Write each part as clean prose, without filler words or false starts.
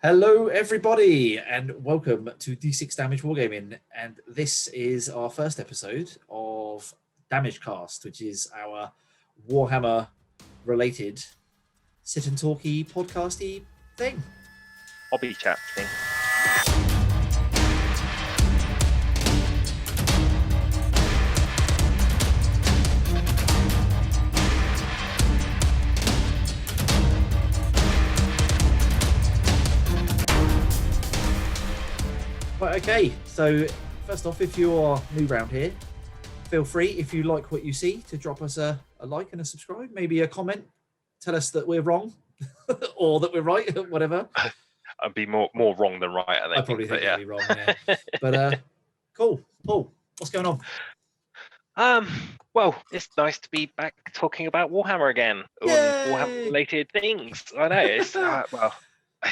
Hello, everybody, and welcome to D6 Damage Wargaming. And this is our first episode of DamageCast, which is our Warhammer related sit and talky podcasty thing. Hobby chat thing. Right, okay, so first off, if you are new around here, feel free, if you like what you see, to drop us a like and a subscribe, maybe a comment, tell us that we're wrong or that we're right, whatever. I'd be more wrong than right, I probably think I'd be wrong, yeah. But cool. Paul, what's going on? Well, it's nice to be back talking about Warhammer again. Warhammer related things. I know,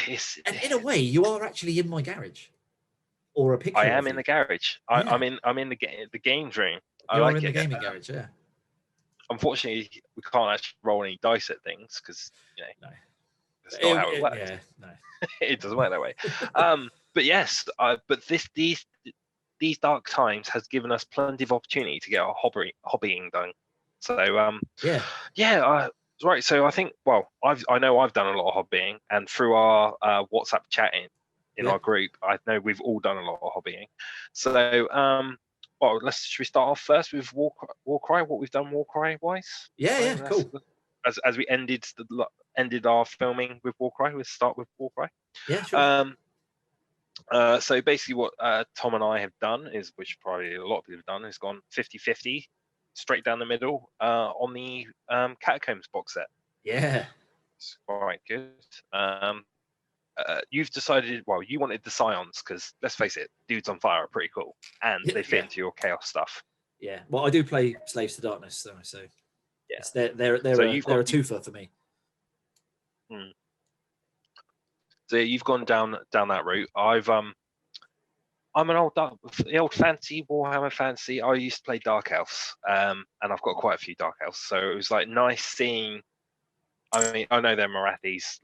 it's and in a way, you are actually in my garage. Or a picture. I am in the garage. Yeah. I'm in the games room. You're in the gaming garage, yeah. Unfortunately, we can't actually roll any dice at things because that's not how it works. Yeah, no. It doesn't work that way. But yes, but these dark times has given us plenty of opportunity to get our hobbying done. So right. So I think I know I've done a lot of hobbying, and through our WhatsApp chatting in our group, I know we've all done a lot of hobbying. So should we start off first with Warcry? What we've done Warcry wise? Yeah, cool. As we ended our filming with Warcry, we'll start with Warcry. Yeah, sure. So basically what Tom and I have done is, which probably a lot of people have done, is gone 50-50 straight down the middle on the Catacombs box set. Yeah. It's quite good. You've decided, you wanted the Scions because, let's face it, Dudes on Fire are pretty cool, and they fit into your Chaos stuff. Yeah, well, I do play Slaves to Darkness, so yeah, they're a twofer for me. So you've gone down that route. I'm an old fantasy Warhammer fantasy. I used to play Dark Elves, and I've got quite a few Dark Elves, so it was like nice seeing. I mean, I know they're Marathi's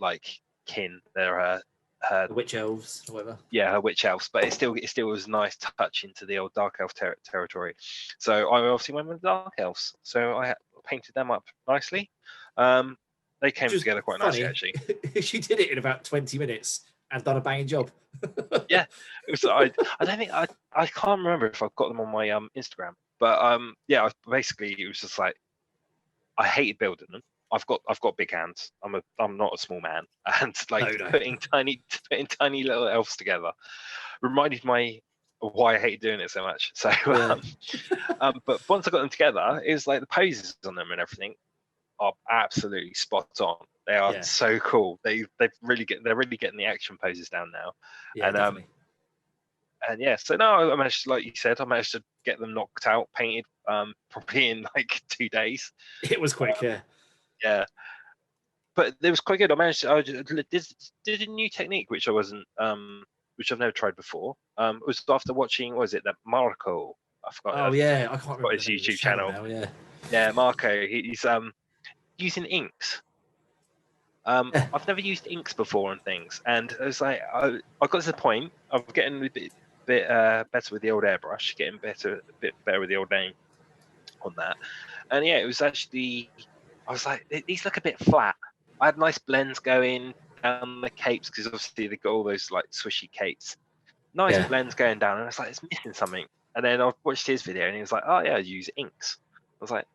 kin. They're her Witch Elves, or whatever. Yeah, her Witch Elves, but it still was a nice touch into the old Dark Elf territory. So I obviously went with Dark Elves. So I painted them up nicely. They came together quite nicely, actually. She did it in about 20 minutes and done a banging job. Yeah, it was. I don't think I can't remember if I've got them on my Instagram, but basically it was just like I hated building them. I've got big hands. I'm not a small man, and putting tiny little elves together reminded me of why I hated doing it so much. So, but once I got them together, it was like the poses on them and everything are absolutely spot on. They are so cool. They're really getting the action poses down now. Yeah, definitely. And yeah, so now I managed, like you said, to get them knocked out, painted, probably in 2 days. It was quick, Yeah, but it was quite good. I did a new technique which I wasn't, which I've never tried before. It was after watching, what was it, that Marco? I forgot. Oh yeah, I can't remember his YouTube channel. Now, yeah, Marco. He's using inks. I've never used inks before and things, and it was like I got to the point of getting a bit better with the old airbrush, getting a bit better with the old name on that, and yeah, it was actually. I was like, these look a bit flat. I had nice blends going down the capes because obviously they've got all those swishy capes. Nice blends going down, and I was like, it's missing something. And then I watched his video, and he was like, oh yeah, I use inks. I was like,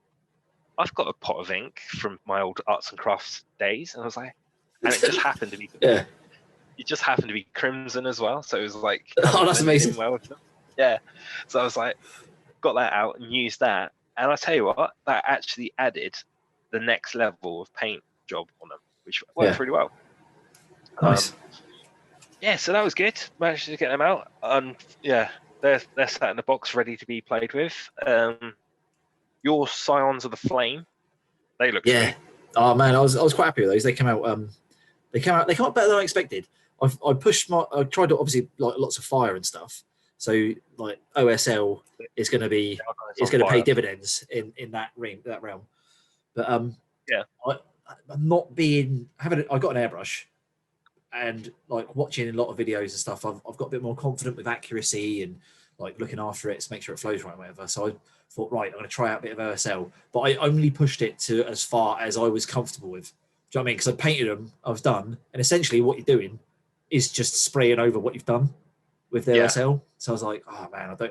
I've got a pot of ink from my old arts and crafts days, and I was like, and it just happened to be, it just happened to be crimson as well. So it was like, oh, that's amazing. Well with them. Yeah. So I was like, got that out and used that, and I tell you what, that actually added the next level of paint job on them, which worked really well. Nice. So that was good. Managed to get them out, and they're sat in the box ready to be played with. Your Scions of the Flame, they look good. Oh man, I was quite happy with those. They came out better than I expected. I tried to obviously lots of fire and stuff. So OSL is going to pay dividends in that realm. But I got an airbrush, and like watching a lot of videos and stuff, I've got a bit more confident with accuracy and like looking after it to make sure it flows right, whatever. So I thought, right, I'm going to try out a bit of OSL, but I only pushed it to as far as I was comfortable with. Do you know what I mean? Because I painted them, I was done, and essentially what you're doing is just spraying over what you've done with the OSL. So I was like, oh man, I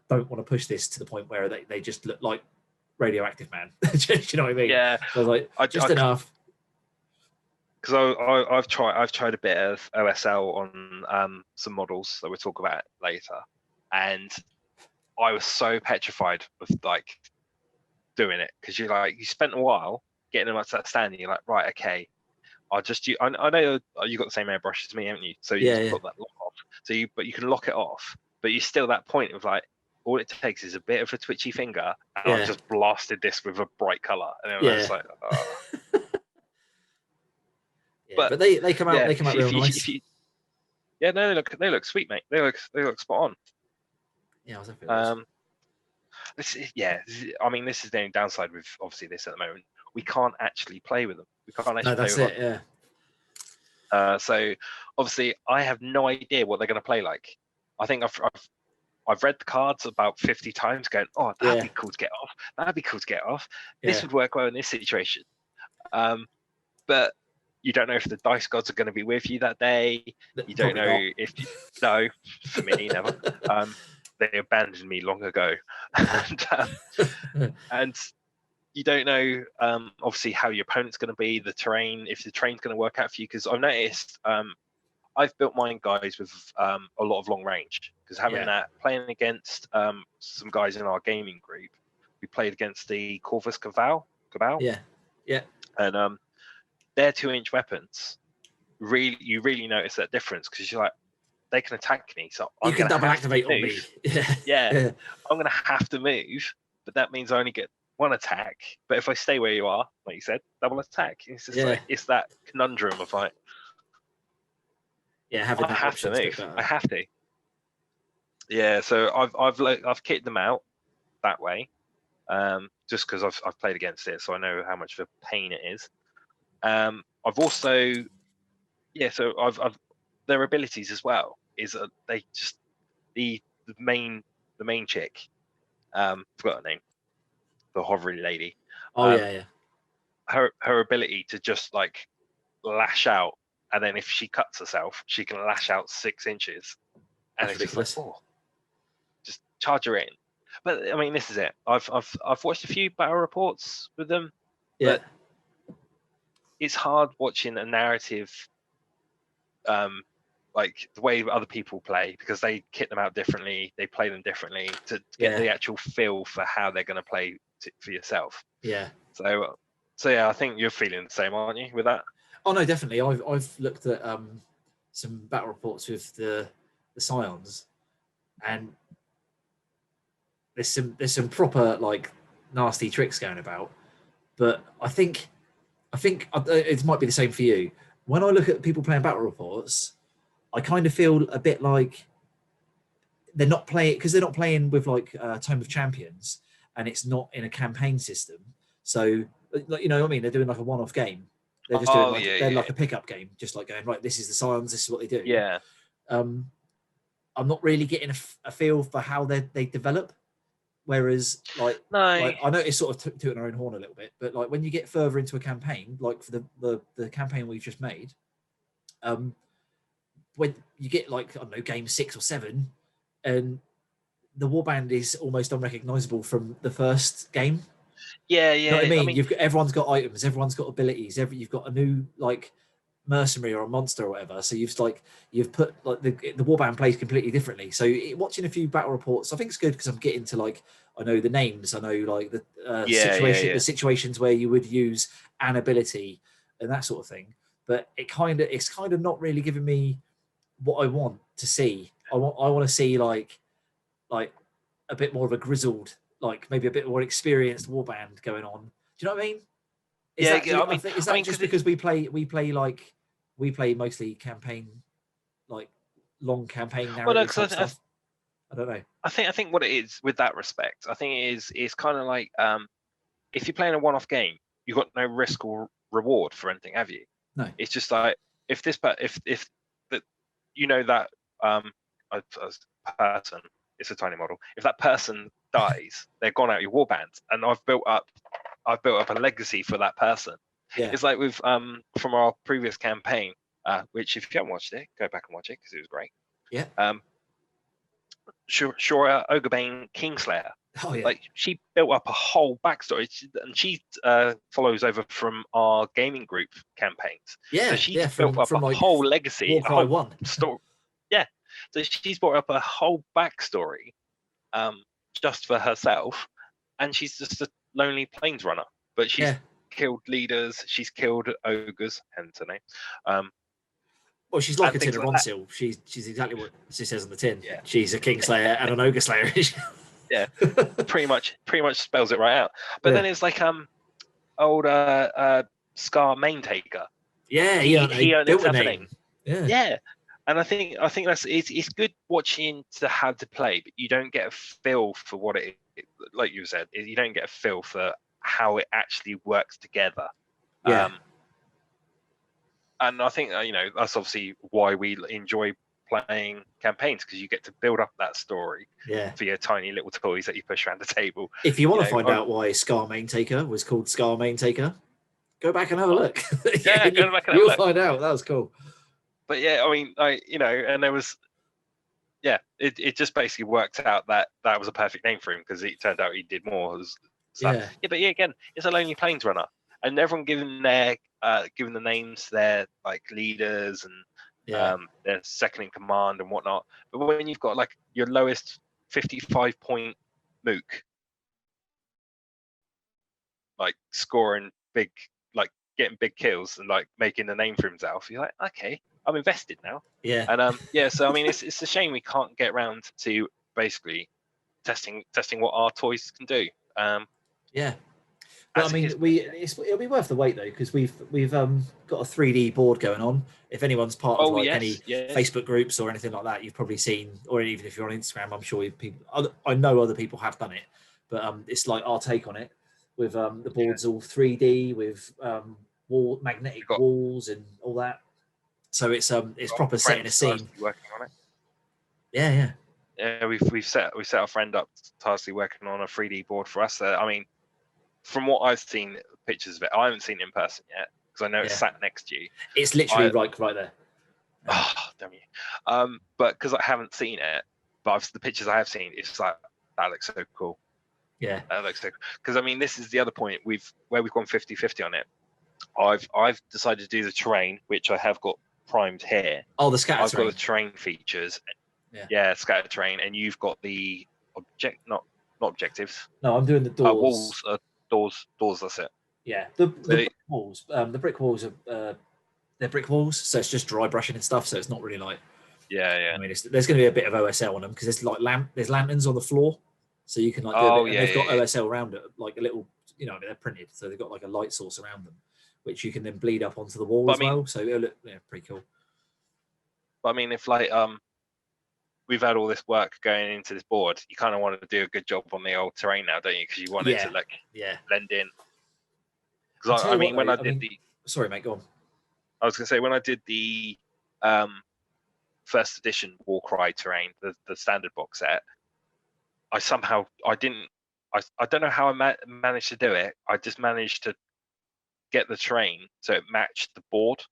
don't want to push this to the point where they just look like Radioactive Man. Do you know what I mean? Yeah. So I was like, just enough. Because I've tried a bit of OSL on some models that we'll talk about later, and I was so petrified of like doing it because you spent a while getting them up to that stand, and you're like, right, okay, I know you got the same airbrush as me, haven't you? So you just put that lock off. But you can lock it off, but you're still that point of like, all it takes is a bit of a twitchy finger, and I just blasted this with a bright color, and I was like, oh. But they come out real nice. No, they look sweet, mate. They look spot on. Yeah, I was happy. This is the only downside with obviously this at the moment. We can't actually play with them. We can't actually play with them. Yeah. So obviously, I have no idea what they're going to play like. I think I've read the cards about 50 times, going, oh, that'd be cool to get off. That'd be cool to get off. This would work well in this situation. But you don't know if the dice gods are going to be with you that day. You don't know if no, for me, never. They abandoned me long ago, and you don't know obviously how your opponent's going to be, the terrain, if the terrain's going to work out for you. Because I've noticed I've built mine guys with a lot of long range, because having that, playing against some guys in our gaming group, we played against the Corvus Cabal. And their 2-inch weapons, you really notice that difference, because you're like, they can attack me, so you can double activate on me. I'm going to have to move, but that means I only get one attack. But if I stay where you are, like you said, double attack. It's just like, it's that conundrum of like, having I have to move. I have to. Yeah, so I've kitted them out that way, just because I've played against it, so I know how much of a pain it is. I've also, so I've their abilities as well is they just the main chick, forgot her name, the hovery lady. Her ability to just like lash out, and then if she cuts herself, she can lash out 6 inches, and it's ridiculous. Just like, just charge her in. But I mean, this is it. I've watched a few battle reports with them. But it's hard watching a narrative, like the way other people play, because they kit them out differently, they play them differently to get the actual feel for how they're going to play for yourself. So yeah, I think you're feeling the same, aren't you, with that? Oh no, definitely. I've looked at some battle reports with the Scions, and there's some proper like nasty tricks going about. But I think it might be the same for you. When I look at people playing battle reports, I kind of feel a bit like they're not playing with like Tome of Champions, and it's not in a campaign system. So, like, you know what I mean? They're doing like a one-off game. They're just doing like a pickup game, just like going, right, this is the Scions, this is what they do. Yeah. I'm not really getting a feel for how they develop. Whereas, like I know it's sort of tooting our own horn a little bit, but like when you get further into a campaign, like for the campaign we've just made, when you get like, I don't know, game 6 or 7, and the warband is almost unrecognizable from the first game. You know what I mean? Everyone's got items, everyone's got abilities, you've got a new like mercenary or a monster or whatever. So you've put like the warband plays completely differently. So watching a few battle reports, I think it's good because I'm getting to like, I know the names, I know like the the situations where you would use an ability and that sort of thing. But it's kind of not really giving me what I want to see. I want to see like a bit more of a grizzled, like maybe a bit more experienced warband going on. Do you know what I mean? Is that just because we play mostly campaign, like long campaign narrative stuff? I don't know. I think what it is with that respect, I think it's kind of like if you're playing a one-off game, you've got no risk or reward for anything, have you? No. It's just like if this if that that a person, it's a tiny model. If that person dies, they're gone out of your warband, and I've built up a legacy for that person. Yeah. It's like with from our previous campaign, which if you haven't watched it, go back and watch it because it was great. Yeah. Shora Ogrebane Kingslayer. Oh yeah. Like she built up a whole backstory, and she follows over from our gaming group campaigns. Yeah. So she's yeah. built up a like whole legacy, a Warcry whole 1. story. Yeah. So she's brought up a whole backstory, just for herself, and she's just a lonely plains runner. But she's killed leaders, she's killed ogres, hence her name. Well, she's like a tin things of like that. Ronsil. She's exactly what she says on the tin. Yeah. She's a Kingslayer and an Ogre Slayer. Yeah, pretty much spells it right out. But then it's like old Scar Maintaker. Yeah, he earned built a himself name. Yeah. And I think that's it's good watching to how to play, but you don't get a feel for what it like you said. You don't get a feel for how it actually works together. Yeah. And I think that's obviously why we enjoy playing campaigns, because you get to build up that story for your tiny little toys that you push around the table. If you want to find out why Scar Maintaker was called Scar Maintaker, go back and have a look. Go back and have a look. You'll find out. That was cool. But yeah, I mean, and there was, it just basically worked out that was a perfect name for him, because it turned out he did more. But again, it's a lonely plains runner, and everyone given the names their like leaders and their second in command and whatnot. But when you've got like your lowest 55-point mook, like scoring big, like getting big kills and like making a name for himself, you're like, okay, I'm invested now. Yeah. And so I mean, it's a shame we can't get around to basically testing what our toys can do. Yeah. But I mean, it'll be worth the wait though, because we've got a 3D board going on. If anyone's part of any Facebook groups or anything like that, you've probably seen, or even if you're on Instagram, I'm sure I know other people have done it. But it's like our take on it, with the boards all 3D with magnetic walls and all that. So it's proper setting a scene. Working on it. Yeah. Yeah, we've set our friend up tirelessly working on a 3D board for us. I mean, from what I've seen pictures of it, I haven't seen it in person yet, because I know it's sat next to you. It's literally right there. Oh, damn you! But because I haven't seen it, but the pictures I have seen, it's like, that looks so cool. Yeah, that looks so cool. Because I mean, this is the other point where we've gone 50-50 on it. I've decided to do the terrain, which I have got primed here. Oh, the scatter terrain. I've got the terrain features. Yeah, scatter terrain, and you've got the not objectives. No, I'm doing the doors. Walls, doors. That's it. Yeah, the brick walls. The brick walls are they're brick walls, so it's just dry brushing and stuff. So it's not really like. Yeah. I mean, there's going to be a bit of OSL on them, because there's like there's lanterns on the floor, so you can like do a bit, and they've got OSL around it, like a little, they're printed, so they've got like a light source around them, which you can then bleed up onto the wall well. So it'll look pretty cool. But I mean, if like we've had all this work going into this board, you kind of want to do a good job on the old terrain now, don't you? Because you want it to blend in. Because I mean, sorry, mate, go on. I was going to say, when I did the first edition Warcry terrain, the standard box set, I don't know how I managed to do it. I just managed to get the terrain so it matched the board.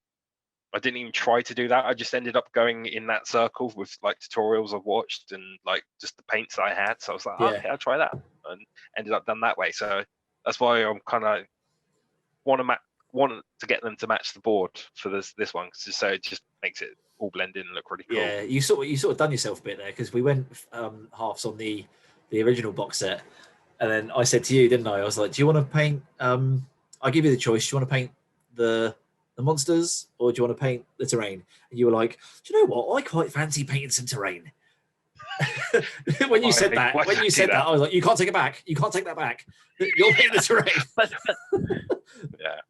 I didn't even try to do that. I just ended up going in that circle with like tutorials I've watched and like just the paints I had. So I was like, okay, I'll try that, and ended up done that way. So that's why I'm kind of want to get them to match the board for this one, so it just makes it all blend in and look really cool. Yeah, you sort of done yourself a bit there, because we went halves on the original box set, and then I said to you, didn't I? I was like, do you want to paint? I give you the choice. Do you want to paint the monsters, or do you want to paint the terrain? And you were like, do you know what? I quite fancy painting some terrain. when you said that, I was like, you can't take it back. You can't take that back. You're painting the terrain. Yeah.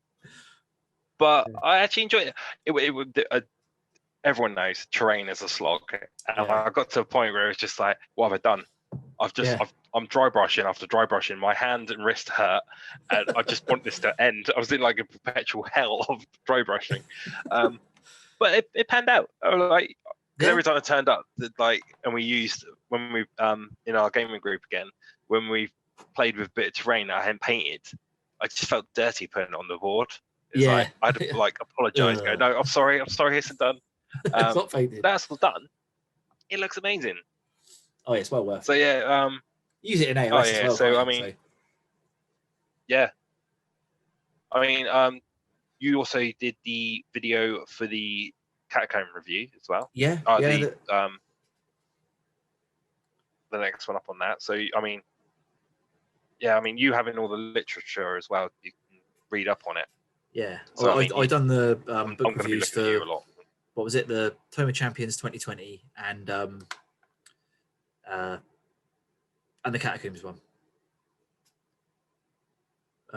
But I actually enjoyed it. Everyone knows terrain is a slog, and I got to a point where it was just like, what have I done? I'm dry brushing after dry brushing. My hand and wrist hurt, and I just want this to end. I was in like a perpetual hell of dry brushing. but it panned out. I was like, because Yeah. every time I turned up, and we used when we in our gaming group again, when we played with a bit of terrain that I hadn't painted, I just felt dirty putting it on the board. It's Yeah. like I had to apologize. Go, no, I'm sorry, it's done. It's not painted. That's all done. It looks amazing. Oh, yeah, it's well worth it. So yeah, use it in AOS as well. So I mean, yeah. I mean, you also did the video for the Catacomb review as well. Yeah. The next one up on that. So I mean, yeah, I mean, you having all the literature as well, you can read up on it. Yeah. So I done the book I'm reviews for you a lot. What was it? The Tome of Champions 2020 and the Catacombs one.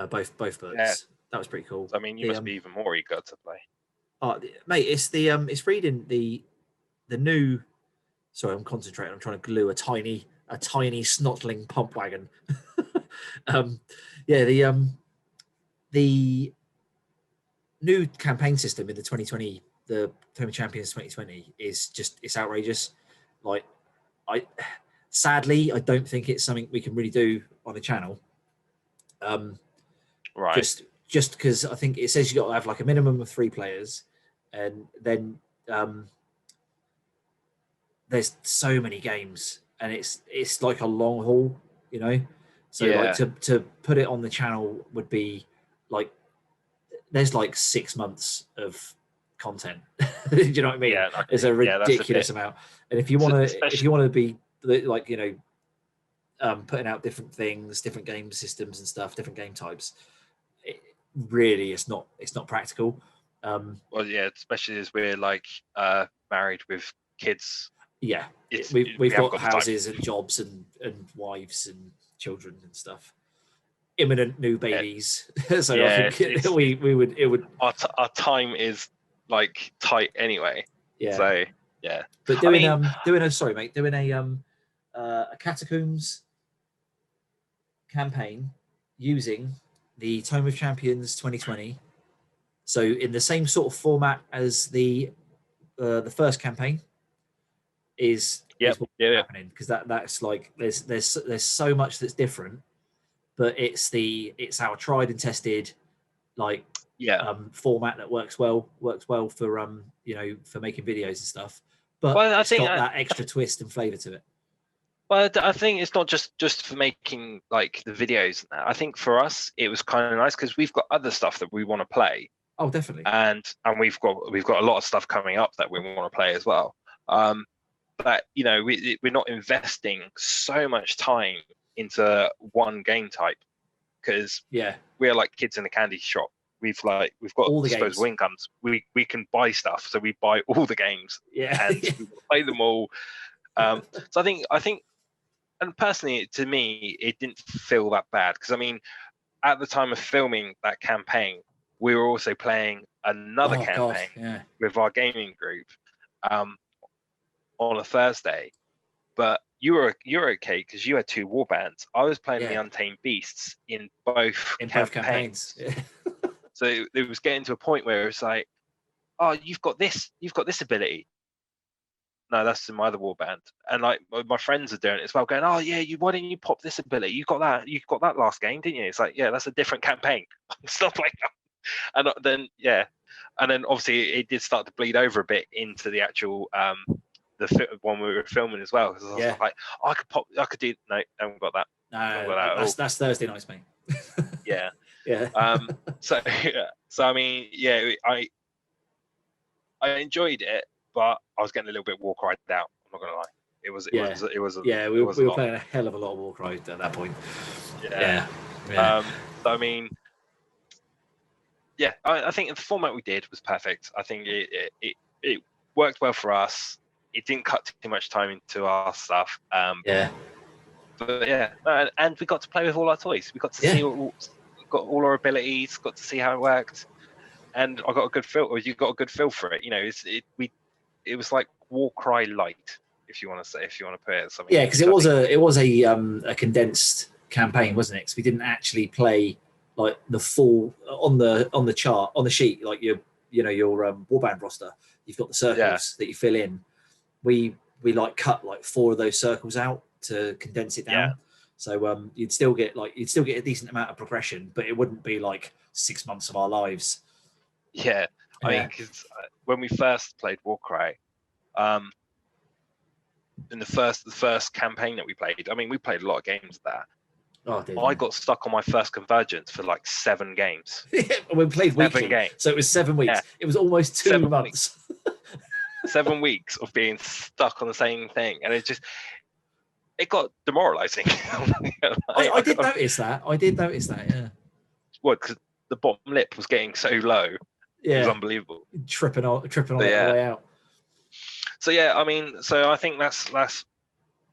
Both books. Yeah. That was pretty cool. So, I mean, you must be even more eager to play. Oh, mate, it's the it's reading the new. Sorry, I'm concentrating. I'm trying to glue a tiny snotling pump wagon. Yeah, the new campaign system in the 2020, the Tome of Champions 2020 it's outrageous. Like, sadly, I don't think it's something we can really do on the channel. Right. Just because I think it says you got to have like a minimum of 3 players, and then there's so many games, and it's like a long haul, you know. So like to put it on the channel would be like there's like 6 months of content. Do you know what I mean? Yeah, it's a ridiculous amount. And if you want to be like, you know, putting out different things, different game systems and stuff, different game types, really it's not practical. Well, yeah, especially as we're like married with kids. Yeah, we've got houses and jobs and wives and children and stuff. Imminent new babies. So yeah, I think it would. Our time is like tight anyway. Yeah. So yeah. But doing a Catacombs campaign using the Tome of Champions 2020. So in the same sort of format as the first campaign is happening, because that's like there's so much that's different, but it's our tried and tested format that works well for you know, for making videos and stuff, but it's got that extra twist and flavor to it. Well, I think it's not just for making like the videos. I think for us it was kind of nice because we've got other stuff that we want to play. Oh, definitely. And we've got a lot of stuff coming up that we want to play as well. But you know, we're not investing so much time into one game type because we're like kids in a candy shop. We've got all the disposable incomes. We can buy stuff, so we buy all the games. Yeah, and we play them all. So I think, and personally, to me, it didn't feel that bad because I mean, at the time of filming that campaign, we were also playing another campaign with our gaming group on a Thursday. But you're okay because you had 2 warbands. I was playing the Untamed Beasts in both campaigns. So it was getting to a point where it's like, oh, you've got this ability. No, that's in my other warband. And like my friends are doing it as well, going, oh yeah, why didn't you pop this ability? You got that last game, didn't you? It's like, yeah, that's a different campaign. Stop playing. And then and then obviously it did start to bleed over a bit into the actual the one we were filming as well. Because I was like, oh, I could do. No, I haven't got that. No, that's Thursday nights, mate. Yeah. So I mean, I enjoyed it, but I was getting a little bit Warcry out. I'm not gonna lie. It was. We were playing a hell of a lot of Warcry at that point. Yeah. So I mean, I think the format we did was perfect. I think it worked well for us. It didn't cut too much time into our stuff. But and we got to play with all our toys. We got to see got all our abilities. Got to see how it worked, and I got a good feel. Or you got a good feel for it. You know, it was like Warcry light, if you want to put it something. Yeah, because it was a condensed campaign, wasn't it? Because we didn't actually play like the full on the chart on the sheet. Like your warband roster, you've got the circles that you fill in. We like cut like 4 of those circles out to condense it down. Yeah. So you'd still get a decent amount of progression, but it wouldn't be like 6 months of our lives. Yeah, I mean, because when we first played Warcry, in the first campaign that we played, I mean, we played a lot of games of that. I got stuck on my first convergence for like 7 games. We played weekly, games. So it was 7 weeks. Yeah. It was almost 2 months. 7 weeks of being stuck on the same thing, and it got demoralizing. I did notice that. Yeah. Well, because the bottom lip was getting so low. Yeah. It was unbelievable. Tripping on the way out. So yeah, I mean, so I think that's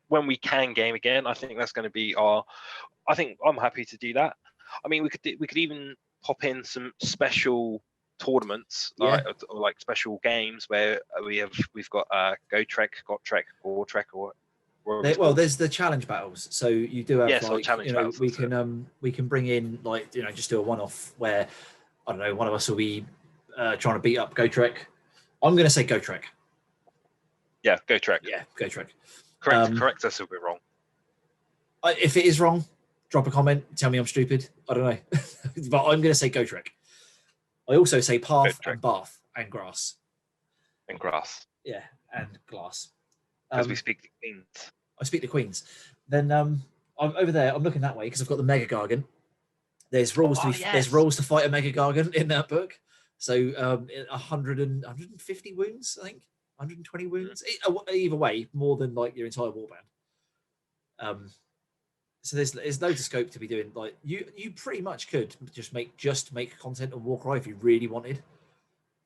when we can game again. I think that's going to be I think I'm happy to do that. I mean, we could even pop in some special tournaments, like special games where we've got Gotrek, Gotrek, Gortrek, or there's the challenge battles. So you do have challenge battles, we can bring in just do a one-off where I don't know, one of us will be trying to beat up Gotrek. I'm going to say Gotrek. Yeah, Gotrek. Yeah, Gotrek. Correct us if we're wrong. If it is wrong, drop a comment. Tell me I'm stupid. I don't know, but I'm going to say Gotrek. I also say path and bath and grass. And grass. Yeah, and glass. Because we speak the queens. I speak the queens. Then I'm over there. I'm looking that way because I've got the Mega Gargant. There's rules there's rules to fight a Mega Gargant in that book. So 150 wounds, I think. 120 wounds. Either way, more than like your entire warband. So there's loads of scope to be doing. Like you pretty much could just make content on Warcry if you really wanted.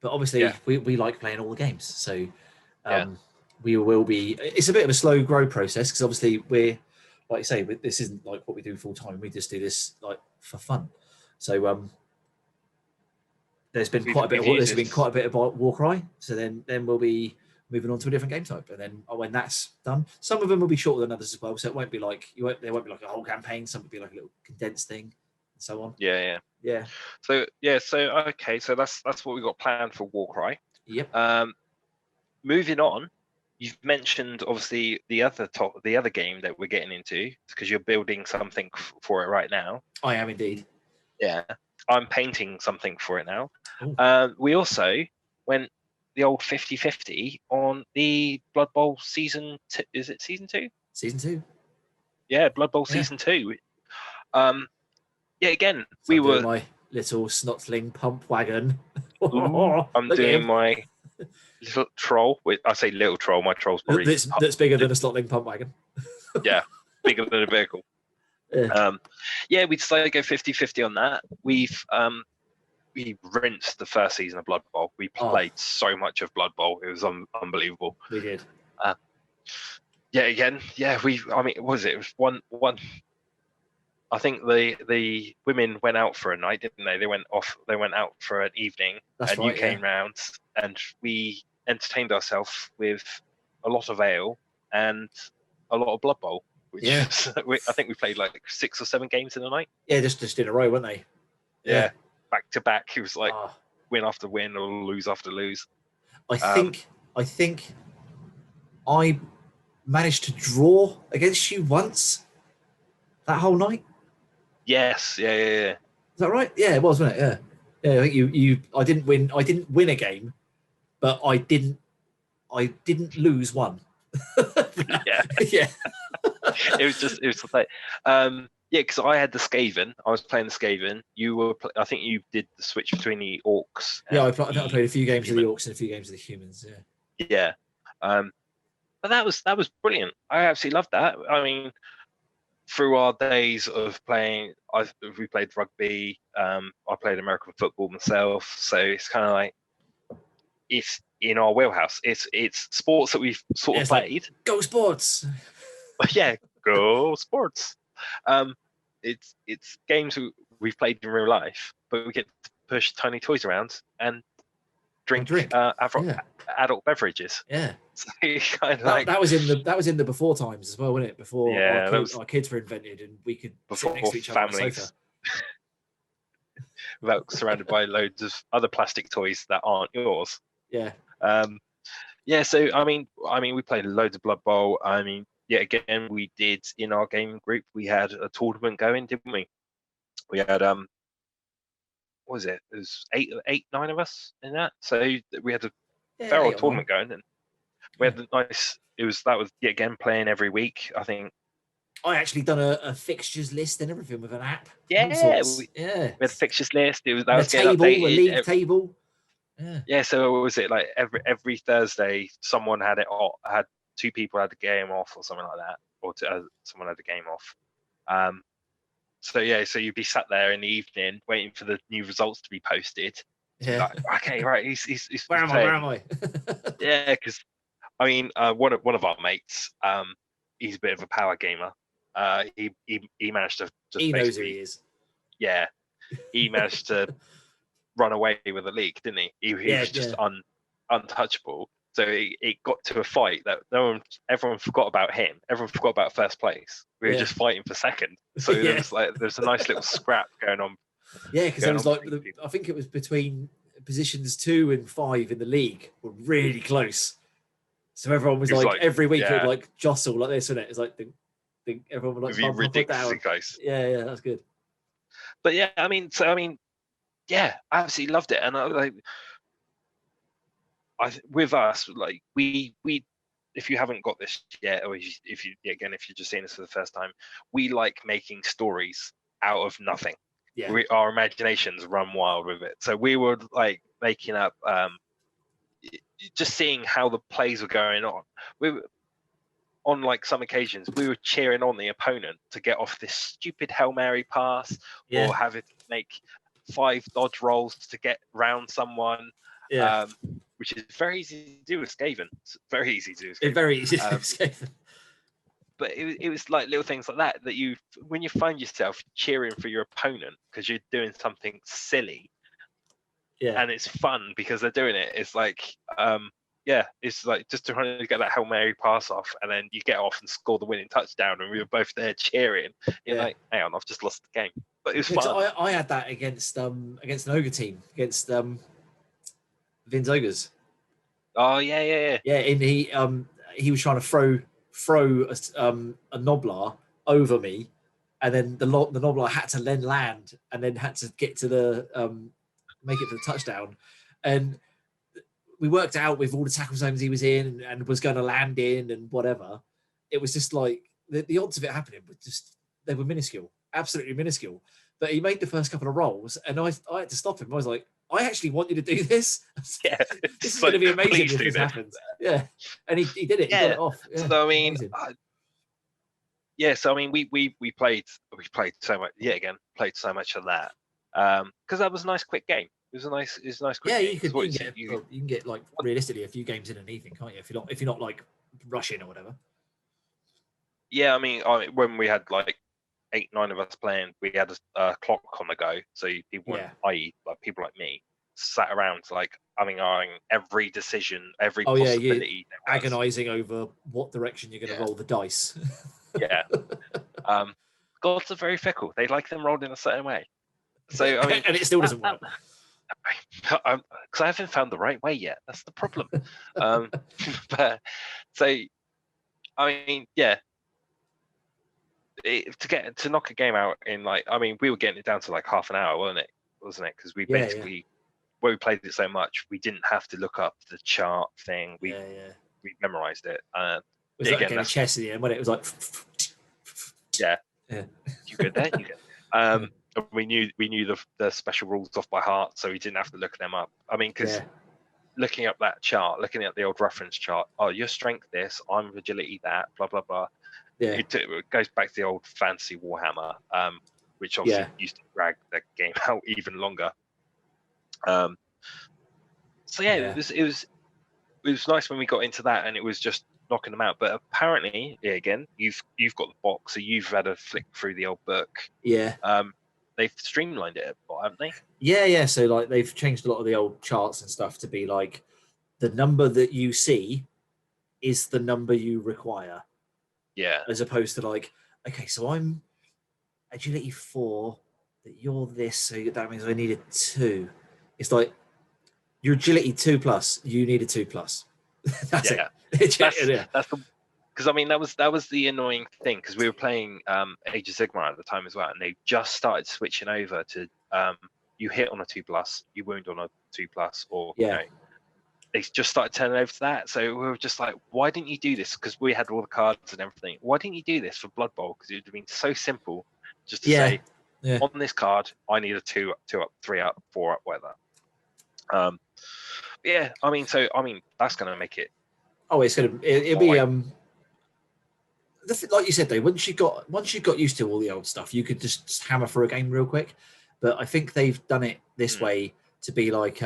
But obviously we like playing all the games. So we will be. It's a bit of a slow grow process because obviously we're, like you say, this isn't like what we do full time. We just do this like for fun. So there's been quite a bit about Warcry. So then we'll be moving on to a different game type, and then when that's done, some of them will be shorter than others as well. So it won't be like there won't be like a whole campaign. Some will be like a little condensed thing, and so on. Yeah. So okay, so that's what we got planned for Warcry. Yep. Moving on, you've mentioned obviously the other game that we're getting into because you're building something for it right now. I am indeed. Yeah, I'm painting something for it now. We also went the old 50-50 on the BloodBowl season 2. Is it season 2? Season 2. Yeah, BloodBowl season 2. Again, so we were my little snotling pump wagon. I'm doing my little troll. I say little troll. My troll's probably that's bigger than a snotling pump wagon. Yeah, bigger than a vehicle. Yeah. We decided to go 50-50 on that. We rinsed the first season of BloodBowl. We played so much of BloodBowl. It was unbelievable. We did. Again. Yeah, what was it? It was one. I think the women went out for a night, didn't they? They went out for an evening. That's right, you came round, and we entertained ourselves with a lot of ale and a lot of BloodBowl. I think we played like 6 or 7 games in a night. Yeah, just in a row, weren't they? Yeah. Back to back. It was like win after win or lose after lose. I think I managed to draw against you once that whole night. Yes. Yeah. Is that right? Yeah, it was, wasn't it? Yeah. I think you. I didn't win a game, but I didn't lose one. Yeah. It was like. Because I had the Skaven. I was playing the Skaven. You were. I think you did the switch between the orcs. Yeah, I played a few games of the orcs and a few games of the humans. Yeah. Yeah. But that was brilliant. I absolutely loved that. I mean, through our days of playing, we played rugby. I played American football myself. So it's kind of like it's in our wheelhouse. It's sports that we've sort of played. Like, go sports. Yeah, go sports. It's games we've played in real life, but we get to push tiny toys around and drink. Adult beverages. Yeah, so kind of that was in the before times as well, wasn't it? Before our kids were invented and we could sit next to each other on the sofa. without surrounded by loads of other plastic toys that aren't yours. Yeah. Yeah, so I mean, we played loads of Blood Bowl. I mean, yeah, again, we did in our gaming group. We had a tournament going, didn't we? We had what was it? It was eight, 9 of us in that. So we had a feral tournament going, and we had the nice. That was yet again playing every week. I think I actually done a fixtures list and everything with an app. yeah, we had a fixtures list. That was getting updated. A league table. Yeah, so what was it like every Thursday? Someone had it off, had 2 people had the game off or something like that, or someone had the game off. So yeah, so you'd be sat there in the evening waiting for the new results to be posted. Yeah. Like, okay, right. He's where am I? Yeah, because I mean, one of our mates, he's a bit of a power gamer. He managed to just he basically, knows who he is. Yeah, he managed to run away with the league, didn't he? He was just untouchable. So it got to a fight that everyone forgot about him. Everyone forgot about first place. We were just fighting for second. So there's a nice little scrap going on. Yeah, because it was like I think it was between positions 2 and 5 in the league were really close. So everyone was like every week it would like jostle like this, wasn't it? It's like everyone would like ridiculously close. Yeah, that's good. But yeah, I mean, yeah, I absolutely loved it, and with us, like we if you haven't got this yet, or if you're just seeing this for the first time, we like making stories out of nothing. Yeah. Our imaginations run wild with it. So we were like making up, just seeing how the plays were going on. On like some occasions, we were cheering on the opponent to get off this stupid Hail Mary pass, or have it make 5 dodge rolls to get round someone. Yeah. Which is very easy to do with Skaven. It's very easy to do with Skaven. It's very easy to do with Skaven. But it was like little things like that when you find yourself cheering for your opponent because you're doing something silly, and it's fun because they're doing it. It's like it's like just trying to get that Hail Mary pass off, and then you get off and score the winning touchdown, and we were both there cheering. You're like, hang on, I've just lost the game, but it was fun. I had that against an ogre team, against Vin's ogres. Oh yeah. And he was trying to throw a Noblar over me, and then the Noblar had to then land and then had to get to the make it for the touchdown, and we worked out with all the tackle zones he was in and was going to land in and whatever. It was just like the odds of it happening were just, they were minuscule, absolutely minuscule. But he made the first couple of rolls, and I had to stop him. I was like, I actually want you to do this. Yeah, this is going to be amazing if this happens. Yeah, and he did it. Yeah. He got it off. Yeah. So I mean, so I mean, we played so much. Yeah, again, played so much of that because that was a nice quick game. It was a nice quick game. You can get like realistically a few games in an evening, can't you? If you're not like rushing or whatever. Yeah, I mean, when we had like 8, 9 of us playing, we had a clock on the go. So people, i.e., like people like me, sat around like umming every decision, every possibility. Agonizing over what direction you're going to roll the dice. Yeah. Gods are very fickle. They like them rolled in a certain way. So I mean, and it still doesn't work. Because I haven't found the right way yet. That's the problem. But so, I mean, yeah. To knock a game out in like, I mean, we were getting it down to like half an hour, wasn't it? Because we basically, where we played it so much, we didn't have to look up the chart thing. We memorized it. It was like a game of chess in the end when it was like. Yeah. You good there? You good. We knew the special rules off by heart, so we didn't have to look them up. I mean, because looking up that chart, looking at the old reference chart, oh, your strength this, I'm agility that, blah blah blah. Yeah. It goes back to the old fantasy Warhammer, which obviously used to drag the game out even longer. It was nice when we got into that, and it was just knocking them out. But apparently, again, you've got the box, so you've had a flick through the old book. Yeah. They've streamlined it, haven't they? Yeah. So like they've changed a lot of the old charts and stuff to be like the number that you see is the number you require. Yeah. As opposed to like, okay, so I'm agility 4, that you're this, so that means I needed 2. It's like your agility 2+, you needed 2+. That's Yeah. it. That's the, because I mean that was the annoying thing, because we were playing Age of Sigmar at the time as well, and they just started switching over to you hit on a 2+, you wound on a 2+, or Yeah. they just started turning over to that. So we were just like, why didn't you do this? Because we had all the cards and everything. Why didn't you do this for Blood Bowl? Because it would have been so simple just to say, on this card, I need a 2 up, 3 up, 4 up, whatever. Yeah, I mean, that's going to make it. Oh, it'll be like you said though. Once you got used to all the old stuff, you could just hammer through a game real quick. But I think they've done it this way to be like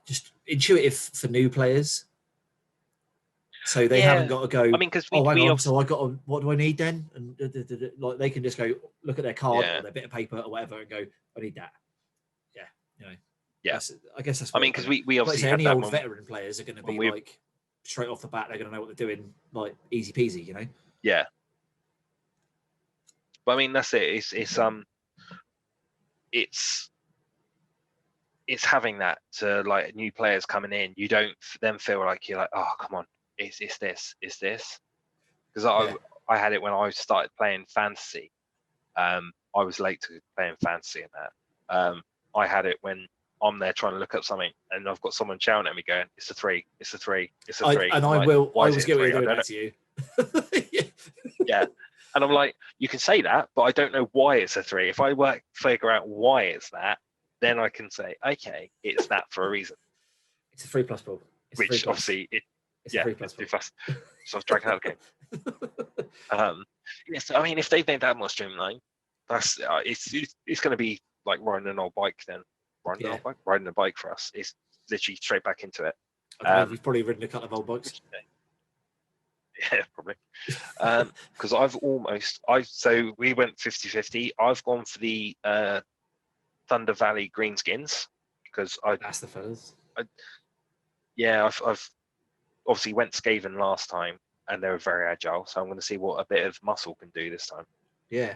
just intuitive for new players. So they haven't got to go. I mean, because so I got to, what do I need then? And like they can just go look at their card or their bit of paper or whatever and go, I need that. Yeah, you know. Yeah, I guess that's. I mean, because we obviously any had old veteran players are going to be like straight off the bat. They're going to know what they're doing, like easy peasy, you know. Yeah. But I mean, that's it. It's having that to like new players coming in. You don't then feel like you're like, oh, come on, it's this. Because I had it when I started playing fantasy. I was late to playing fantasy in that. I had it when I'm there trying to look up something, and I've got someone shouting at me going, "It's a 3, it's a 3, it's a 3." I was guilty of doing that to you. Yeah. And I'm like, you can say that, but I don't know why it's a 3. If I figure out why it's that, then I can say, okay, it's that for a reason. It's a 3+ ball. Which obviously, it's a 3+. So I've dragged out the game. So I mean, if they've made that more streamlined, that's it's going to be like riding an old bike then. Riding a bike for us. It's literally straight back into it. We've probably ridden a couple of old bikes. Yeah, probably. Because so we went 50-50. I've gone for the Thunder Valley Greenskins because that's the fellas. I've obviously went Skaven last time and they were very agile, so I'm going to see what a bit of muscle can do this time. Yeah.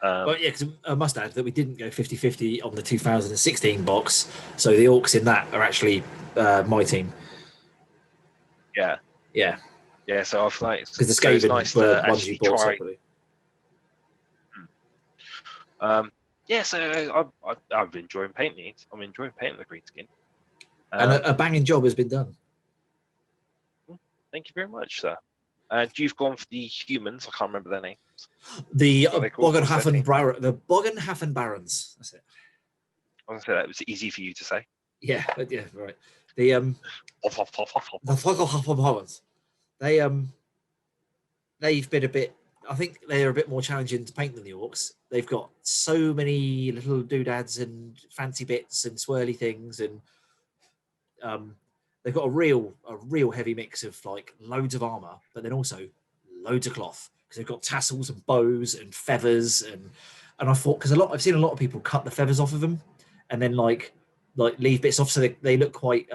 But yeah, because I must add that we didn't go 50-50 on the 2016 box, so the orcs in that are actually my team. Yeah. So I've like because the Skaven nice were ones you bought separately. So I've been enjoying painting these. I'm enjoying painting the green skin. And a banging job has been done. Thank you very much, sir. And you've gone for the humans. I can't remember their names. The Boggenhafen Barons. That's it. I was going to say that was easy for you to say. Yeah, right. The Boggenhafen Barons. They've been a bit. I think they're a bit more challenging to paint than the orcs. They've got so many little doodads and fancy bits and swirly things, and they've got a real heavy mix of like loads of armor, but then also loads of cloth because they've got tassels and bows and feathers and I thought because I've seen a lot of people cut the feathers off of them and then like leave bits off so they look quite.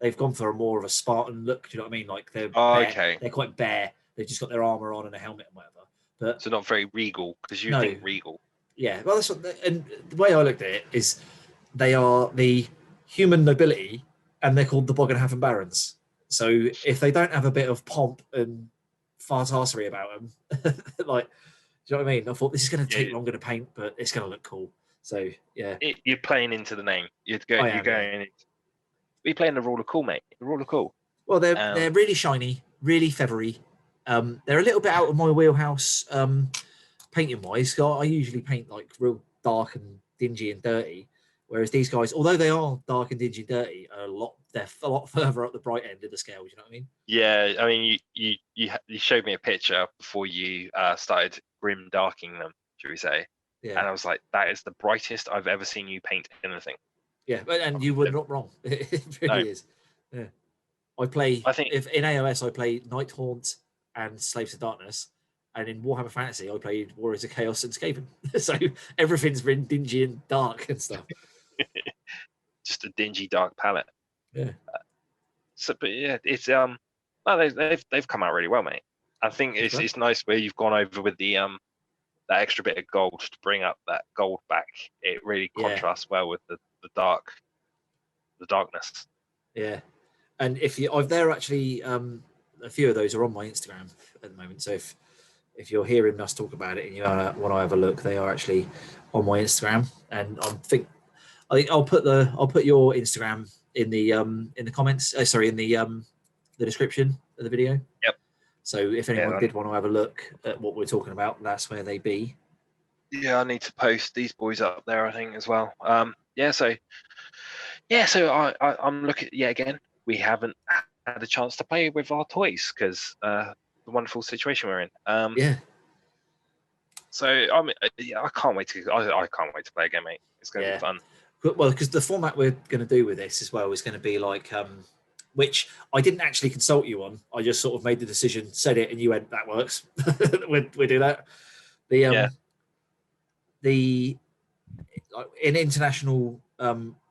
They've gone for a more of a Spartan look. Do you know what I mean? Like they're bare, they're quite bare. They've just got their armor on and a helmet and whatever. But so not very regal because you think regal. Yeah, well, that's what. And the way I looked at it is, they are the human nobility, and they're called the Boggenhafen Barons. So if they don't have a bit of pomp and fartassery about them, like, do you know what I mean? I thought this is going to take longer to paint, but it's going to look cool. So yeah, you're playing into the name. You're going. We're playing the rule of cool, mate. The rule of cool. Well, they're really shiny, really feathery. They're a little bit out of my wheelhouse painting wise. I usually paint like real dark and dingy and dirty, whereas these guys, although they are dark and dingy and dirty, they're a lot further up the bright end of the scale. Do you know what I mean? Yeah, I mean, you showed me a picture before you started grim darking them, should we say? Yeah. And I was like, that is the brightest I've ever seen you paint anything. Yeah, and you were not wrong. It really is. Yeah. I think if in AOS I play Nighthaunt and Slaves of Darkness, and in Warhammer Fantasy I played Warriors of Chaos and Skaven. So everything's been dingy and dark and stuff. Just a dingy dark palette. Yeah. But yeah, it's they've come out really well, mate. I think it's nice where you've gone over with the that extra bit of gold to bring up that gold back. It really contrasts well with the darkness. Yeah, and there actually a few of those are on my Instagram at the moment. So if you're hearing us talk about it and you want to have a look, they are actually on my Instagram. And I think I'll put your Instagram in the comments. Sorry, in the description of the video. Yep. So if anyone did want to have a look at what we're talking about, that's where they be. Yeah, I need to post these boys up there, I think, as well. So I'm looking. Yeah, again, we haven't had a chance to play with our toys because the wonderful situation we're in. Yeah. So I can't wait to. I can't wait to play again, mate. It's going to be fun. Well, because the format we're going to do with this as well is going to be like, which I didn't actually consult you on. I just sort of made the decision, said it, and you went, "That works." we do that. The in international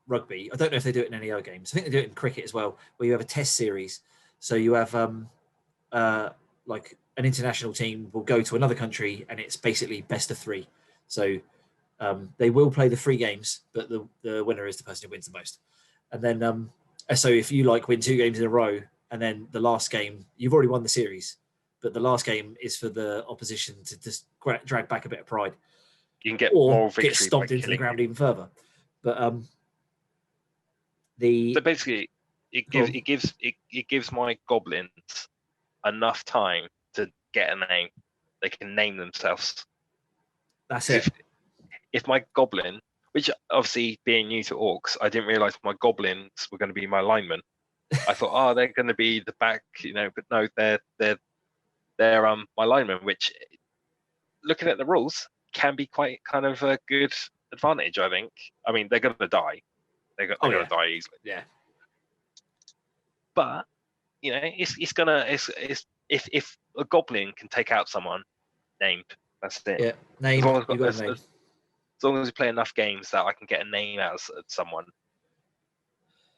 rugby, I don't know if they do it in any other games. I think they do it in cricket as well, where you have a test series. So you have like an international team will go to another country, and it's basically best of 3. So they will play the 3 games, but the winner is the person who wins the most. And then so if you win 2 games in a row, and then the last game you've already won the series, but the last game is for the opposition to just drag back a bit of pride. You can get more victory, get stomped into the ground even further. But so basically, it gives my goblins enough time to get a name. They can name themselves. That's it. If my goblin, which obviously being new to orcs, I didn't realize my goblins were going to be my linemen. I thought, they're going to be the back, but no, they're my linemen. Which, looking at the rules, can be quite kind of a good advantage, I think. I mean, they're going to die. They're going to die easily. Yeah. But it's gonna if a goblin can take out someone named, that's it. Yeah, name. As long as we play enough games that I can get a name out of someone.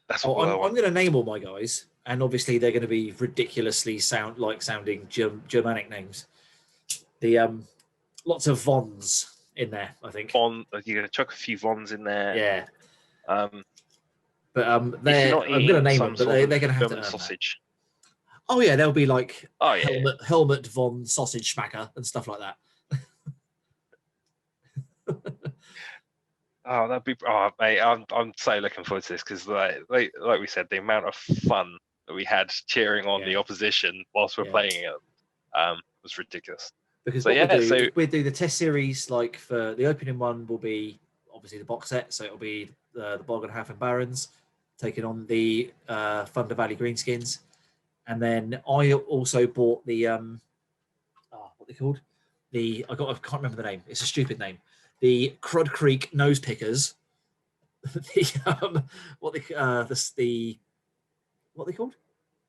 That's what I'm going to name all my guys, and obviously they're going to be ridiculously sounding Germanic names. The lots of Vons in there, I think. You're going to chuck a few Vons in there. Yeah. But I'm going to name them, but they're going to have to earn sausage. That. Oh yeah, there'll be like Helmut von Sausage Schmacker and stuff like that. That'd be mate. I'm so looking forward to this because like we said, the amount of fun that we had cheering on the opposition whilst we're playing it was ridiculous. Because we do the test series, like for the opening one will be obviously the box set, so it'll be the Bolgenhafen Barons taking on the Thunder Valley Greenskins, and then I also bought the what they called I can't remember the name. It's a stupid name. The Crud Creek Nose Pickers. What are they called?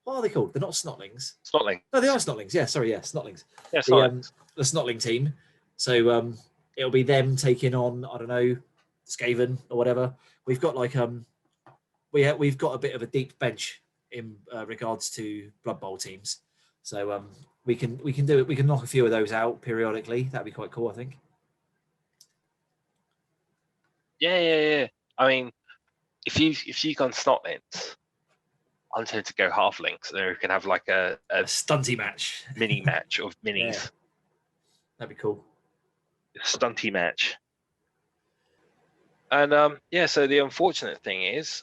What are they called? They're not Snotlings. Snotling. No, they are Snotlings. Yeah, sorry, Snotlings. Yeah, Snotlings. The Snotling team. So it'll be them taking on, I don't know, Skaven or whatever. We've got we've got a bit of a deep bench in regards to Blood Bowl teams. So we can do it. We can knock a few of those out periodically. That'd be quite cool, I think. Yeah. I mean, if you gone Snotlings, I'm tempted to go halflings, and then we can have like a stunty match, mini match of minis. Yeah. That'd be cool. A stunty match. And so the unfortunate thing is,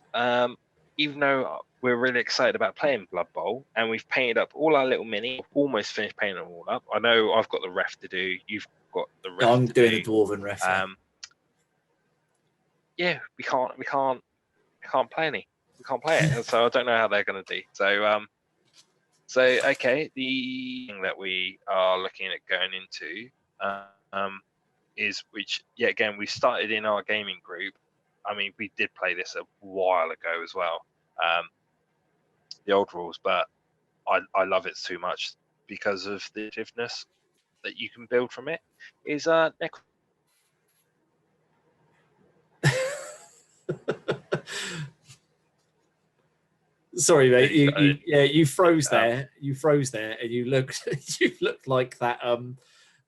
even though we're really excited about playing Blood Bowl and we've painted up all our little mini, we've almost finished painting them all up. I know I've got the ref to do. You've got the ref. I'm doing the dwarven ref. We can't play any. We can't play it, so I don't know how they're going to do. So okay, the thing that we are looking at going into is which again we started in our gaming group. I mean, we did play this a while ago as well, the old rules, but I love it too much because of the effectiveness that you can build from it. Is Sorry, mate. You froze there. You froze there, and you looked like that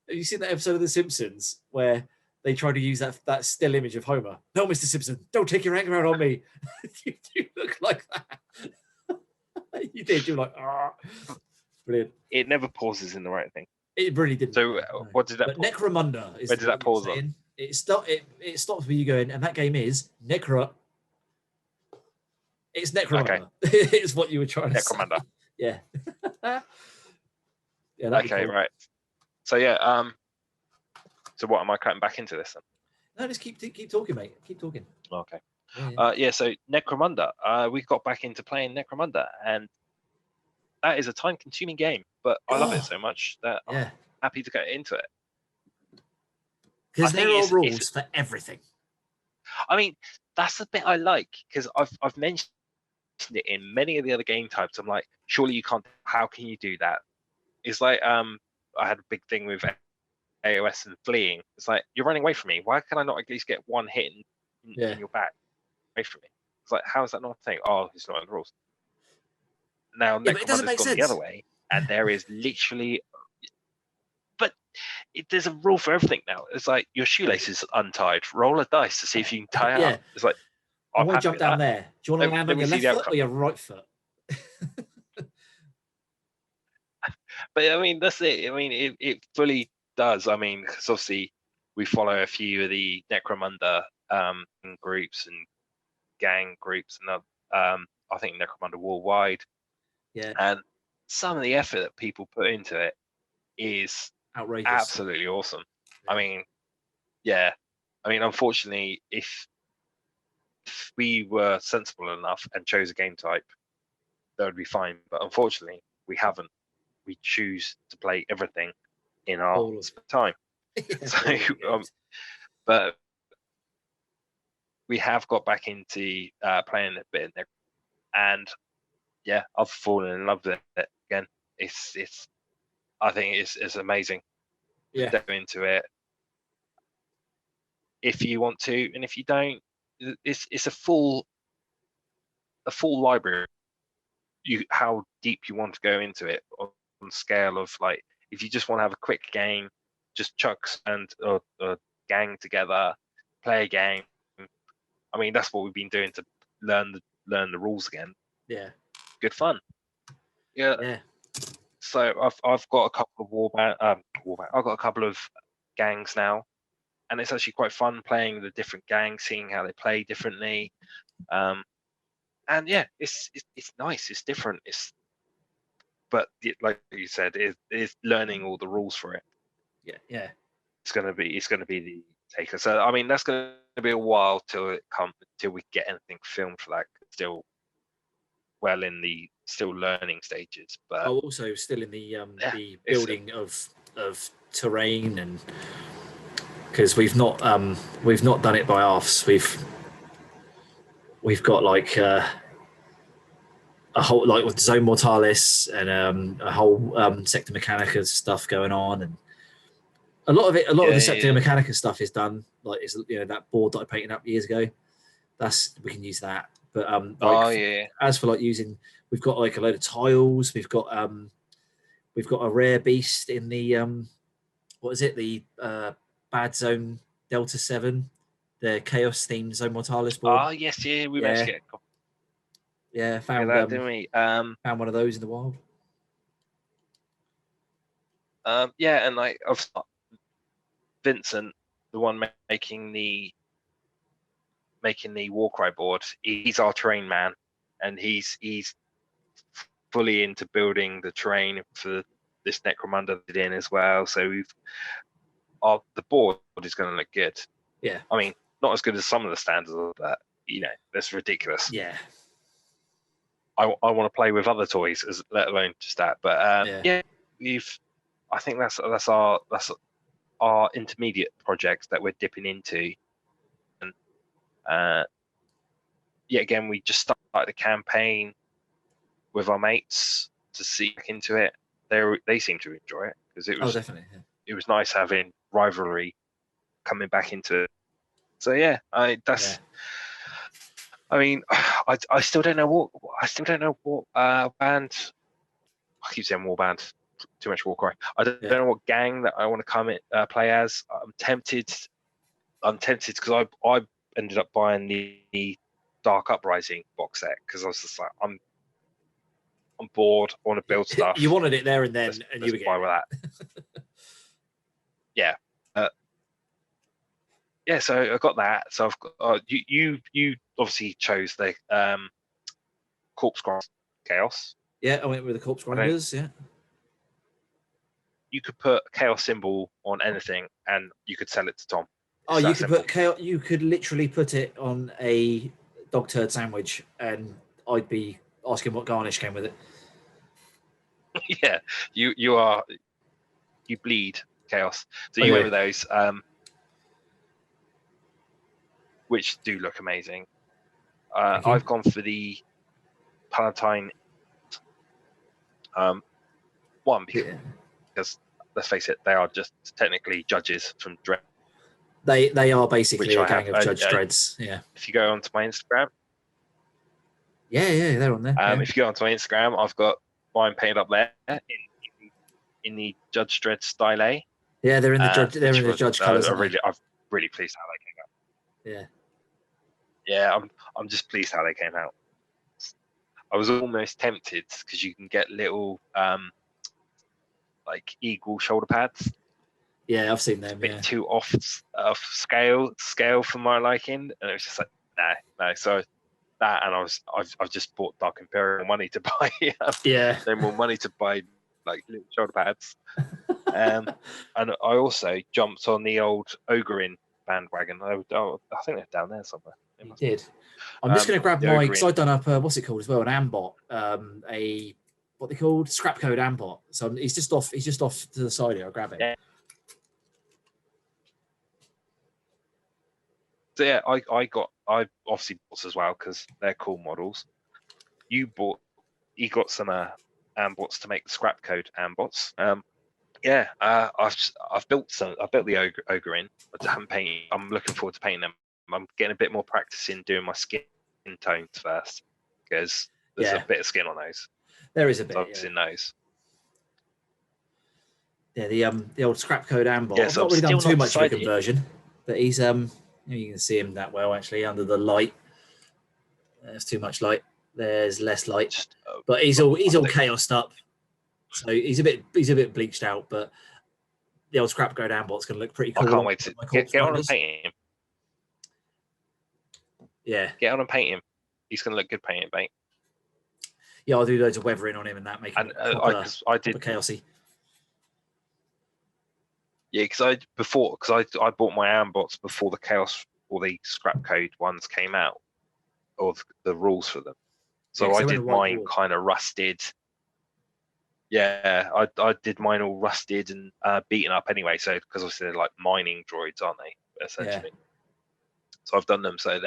Have you seen that episode of The Simpsons where they try to use that still image of Homer? No, Mr. Simpson, don't take your anger out on me. you look like that. You did. You're like, ah, brilliant. It never pauses in the right thing. It really didn't. So what did that? But Necromunda is where did that pause on? It stops with you going, and that game is Necro. It's Necromunda. Okay. It's what you were trying to say. Necromunda. Yeah. Yeah. Okay, right. So yeah. So what am I cutting back into this then? No, just keep talking, mate. Keep talking. Okay. Yeah. So Necromunda. We got back into playing Necromunda, and that is a time-consuming game, but I love it so much that I'm happy to get into it. Because there are rules for everything. I mean, that's the bit I like, because I've mentioned it in many of the other game types. I'm like, surely you can't. How can you do that? It's like I had a big thing with AOS and fleeing. It's like, you're running away from me. Why can I not at least get one hit in your back away from me? It's like, how is that not a thing? Oh, it's not in the rules. Now Necromunda's gone the other way, and there is literally, but there's a rule for everything now. It's like, your shoelace is untied. Roll a dice to see if you can tie it up. It's like, I want to jump down there. Do you want to land on your left foot or your right foot? But I mean, that's it. I mean, it fully does. I mean, because obviously we follow a few of the Necromunda groups and gang groups, and I think Necromunda worldwide. Yeah. And some of the effort that people put into it is outrageous, absolutely awesome. Yeah. I mean, yeah. I mean, unfortunately, if we were sensible enough and chose a game type, that would be fine. But unfortunately, we haven't. We choose to play everything in our time. So, but we have got back into playing a bit, and yeah, I've fallen in love with it again. It's I think it's amazing. Yeah, step into it if you want to, and if you don't, it's a full library. How deep you want to go into it on scale of, like, if you just want to have a quick game, just chucks and gang together, play a game. I mean, that's what we've been doing to learn the rules again. Yeah, good fun. Yeah. So I've got a couple of I've got a couple of gangs now, and it's actually quite fun playing the different gangs, seeing how they play differently. And yeah, it's nice. It's different. But like you said, it's learning all the rules for it. Yeah. It's gonna be the taker. So I mean, that's gonna be a while till we get anything filmed for that. Still well in the learning stages, but also still in the building of terrain, and because we've not done it by halves. We've got like a whole, like, with Zone Mortalis and a whole Sector Mechanica stuff going on, and a lot of the Sector Mechanica stuff is done. Like, it's, that board that I painted up years ago. We can use that. But as for like using, we've got like a load of tiles. We've got a rare beast in the what is it? The Bad Zone Delta 7, the Chaos themed Zone Mortalis board. Oh yes, we managed to get a couple. Yeah, found that, didn't we? Found one of those in the wild. And like Vincent, the one making the Warcry board, he's our terrain man, and he's fully into building the terrain for this Necromunda in as well. So the board is going to look good. Yeah, I mean, not as good as some of the standards, but that's ridiculous. Yeah, I want to play with other toys, let alone just that. But I think that's our intermediate projects that we're dipping into. And again, we just started a campaign with our mates to see back into it. They seem to enjoy it, because it was definitely. Yeah. It was nice having rivalry coming back into it. So I mean, I still don't know what band. I keep saying warband. too much Warcry. I don't know what gang that I want to come in, play as. I'm tempted because I ended up buying the Dark Uprising box set because I was just like, I'm bored. I want to build stuff. You wanted it there and then, and you were getting with that. Yeah. Yeah, so I got that. So I've got you obviously chose the Corpse Grind Chaos. Yeah, I went with the Corpse Grinders. Yeah. You could put a Chaos symbol on anything, and you could sell it to Tom. Oh, you could put Chaos. You could literally put it on a dog turd sandwich, and I'd be asking what garnish came with it. Yeah, you bleed Chaos. So you went with those, which do look amazing. I've gone for the Palatine one because let's face it, they are just technically judges from Dread. They are basically a gang of Judge Dreads. Yeah. If you go onto my Instagram. Yeah, they're on there. If you go onto my Instagram, I've got mine painted up there in the Judge Dredd style. Yeah, they're in the Judge. They're in the Judge colours. I'm really pleased how they came out. Yeah. Yeah, I'm just pleased how they came out. I was almost tempted because you can get little like eagle shoulder pads. Yeah, I've seen them. A bit too off scale for my liking, and it was just like no. So that, and I've just bought Dark Imperial money to buy. No more money to buy like little shoulder pads. And I also jumped on the old Ogrein bandwagon. I think they're down there somewhere. You did. I'm just going to grab my, because I've done up what's it called as well, an ambot, what they called scrap code ambot. So he's just off to the side here. I'll grab it. Yeah. So yeah, I obviously bought as well because they're cool models. You got some ambots to make the scrap code ambots. I've built the Ogrein, but I haven't painted. I'm looking forward to painting them. I'm getting a bit more practice in doing my skin tones first because there's a bit of skin on those. There is a bit. So I've seen those. Yeah, the old scrap code ambot. I've not really done too much of a conversion, but he's you can see him that well actually under the light. There's too much light. There's less light, but he's all chaosed up. So he's a bit bleached out, but the old scrap code ambot's going to look pretty cool. I can't wait to get on and paint him. Yeah, get on and paint him. He's going to look good painted, mate. Yeah, I'll do loads of weathering on him and that, make him I did chaosy. Yeah, because I bought my ambots before the chaos or the scrap code ones came out, or the rules for them. So I did mine kind of rusted. Yeah, I did mine all rusted and beaten up anyway. So because obviously they're like mining droids, aren't they? Essentially. Yeah. So I've done them so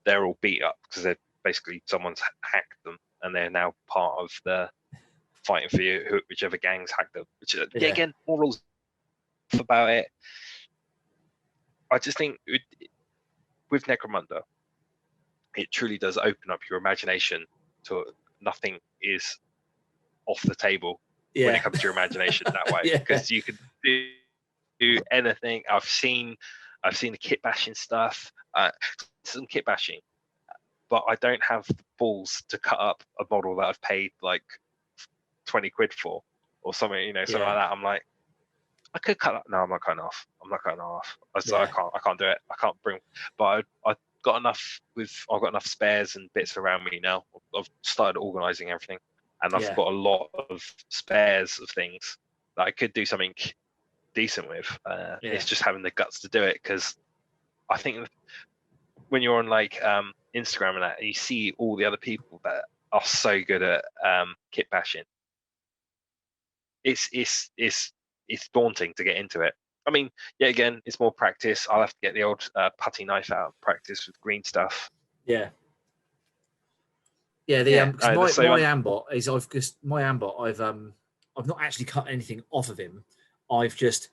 they're all beat up because they're basically someone's hacked them and they're now part of the fighting for you, whichever gangs hacked them. Which again, more rules about it. I just think with Necromunda, it truly does open up your imagination to nothing is off the table when it comes to your imagination that way, because you can do anything. I've seen the kit bashing stuff, some kit bashing, but I don't have the balls to cut up a model that I've paid like 20 quid for or something, something like that. I'm like, I could cut up. No, I'm not cutting off. I can't do it. I can't bring. But I've got enough spares and bits around me now. I've started organising everything, and I've got a lot of spares of things that I could do something decent with. It's just having the guts to do it, because I think when you're on like Instagram and that, and you see all the other people that are so good at kit bashing, it's daunting to get into it. I mean, again, it's more practice. I'll have to get the old putty knife out and practice with green stuff. Yeah. My ambot is I've not actually cut anything off of him. I've just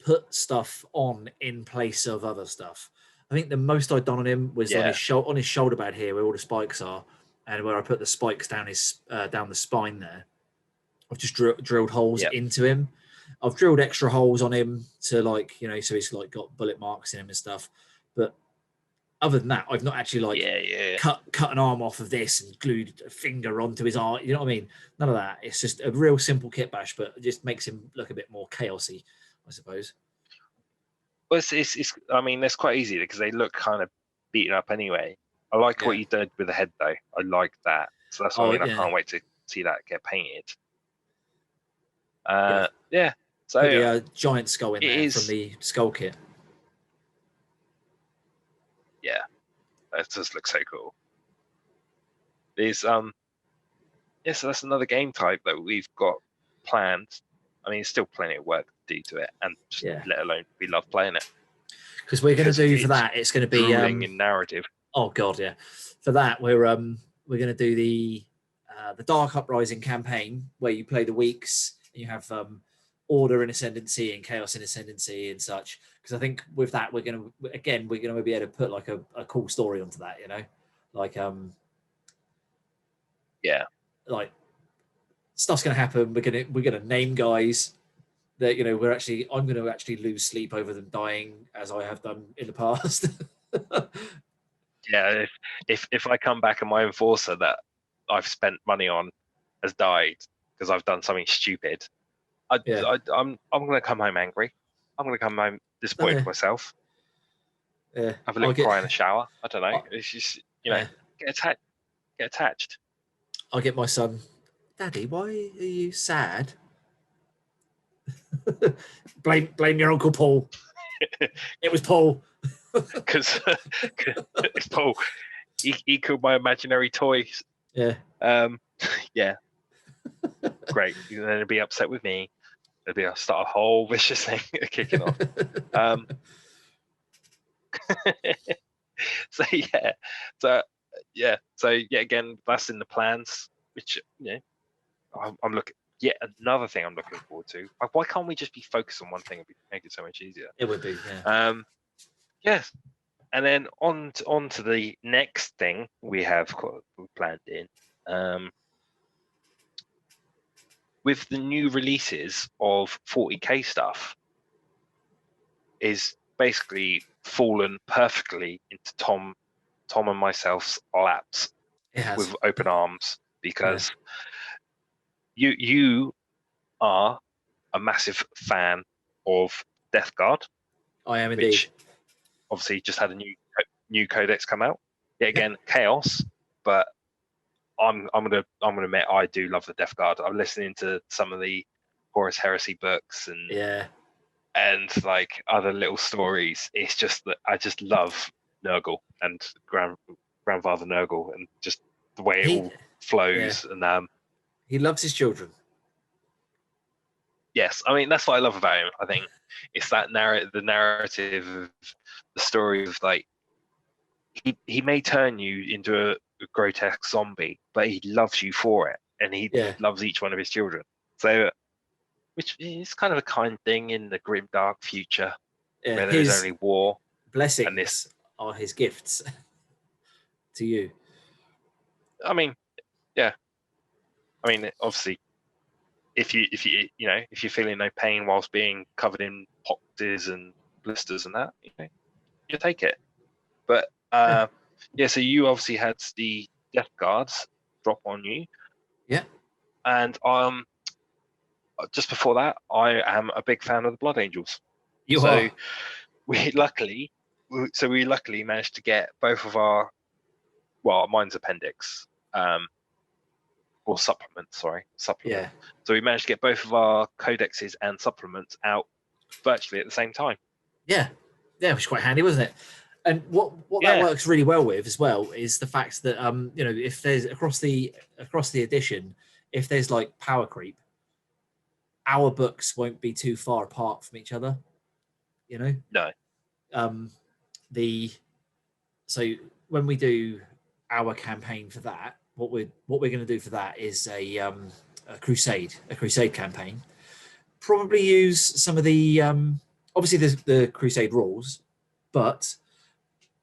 put stuff on in place of other stuff. I think the most I'd done on him was on his shoulder pad here, where all the spikes are, and where I put the spikes down the spine there. I've just drilled holes Yep. into him. I've drilled extra holes on him to like, you know, so he's like got bullet marks in him and stuff. But other than that, I've not actually like cut an arm off of this and glued a finger onto his arm. You know what I mean? None of that. It's just a real simple kit bash, but it just makes him look a bit more chaosy, I suppose. Well, it's I mean, that's quite easy because they look kind of beaten up anyway. I like what you did with the head though. I like that. So that's what I mean. I can't wait to see that get painted. Yeah. So put the giant skull in there from the skull kit. Yeah, that does look so cool. There's so that's another game type that we've got planned. I mean, still plenty of work to do to it, and just let alone we love playing it. Because we're going to do for that, it's going to be in narrative. Oh god, yeah. For that, we're going to do the Dark Uprising campaign where you play the weeks. And you have Order in Ascendancy and Chaos in Ascendancy and such. Because I think with that, we're going to be able to put like a cool story onto that. You know, like like stuff's going to happen. We're gonna name guys that, you know, I'm going to actually lose sleep over them dying, as I have done in the past. Yeah, if I come back and my enforcer that I've spent money on has died because I've done something stupid, I'm going to come home angry. I'm going to come home disappointed with myself. Yeah, have a little cry in the shower. I don't know. It's just, you know, get attached. I'll get my son, Daddy, why are you sad? blame your Uncle Paul. It was Paul. Because it's Paul. He killed my imaginary toys. Yeah. Yeah. Great. And then he'll be upset with me. I'll start a whole vicious thing kicking off. So again, that's in the plans, which, you know, I'm looking. Yeah, another thing I'm looking forward to. Why can't we just be focused on one thing and make it so much easier? It would be, yeah. Yes, and then on to the next thing we have planned in. With the new releases of 40k stuff, is basically fallen perfectly into Tom and myself's laps with open arms, because you are a massive fan of Death Guard. I am indeed. Which obviously just had a new codex come out. Yeah, again, chaos, but I'm gonna admit I do love the Death Guard. I'm listening to some of the Horus Heresy books and like other little stories. It's just that I just love Nurgle and grandfather Nurgle, and just the way it all flows. And he loves his children. Yes, I mean, that's what I love about him. I think it's that the narrative of the story of, like, he may turn you into a grotesque zombie, but he loves you for it, and he loves each one of his children. So, which is kind of a kind thing in the grim, dark future where there is only war. Blessings and this are his gifts to you. I mean, yeah. I mean, obviously, if you're feeling no pain whilst being covered in poxes and blisters and that, you take it. But so you obviously had the Death Guards drop on you. Yeah. And just before that, I am a big fan of the Blood Angels. You are. We luckily managed to get both of our, mine's appendix, or supplement. Yeah. So we managed to get both of our codexes and supplements out virtually at the same time. Yeah, which was quite handy, wasn't it? And what that works really well with as well is the fact that if there's across the edition, if there's like power creep, our books won't be too far apart from each other. No. So when we do our campaign for that, what we're going to do for that is a crusade campaign. Probably use some of the obviously the crusade rules, but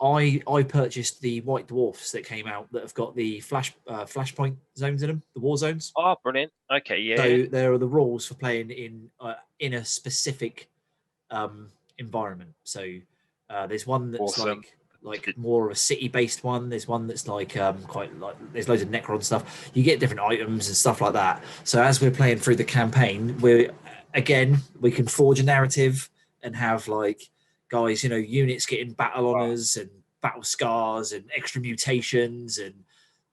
I purchased the White Dwarfs that came out that have got the flashpoint zones in them, the war zones. Oh, brilliant. Okay, yeah. So there are the rules for playing in a specific environment. So there's one that's Awesome. like more of a city-based one. There's one that's like quite like there's loads of Necron stuff. You get different items and stuff like that. So as we're playing through the campaign, we can forge a narrative and have like guys, units getting battle honors and battle scars and extra mutations and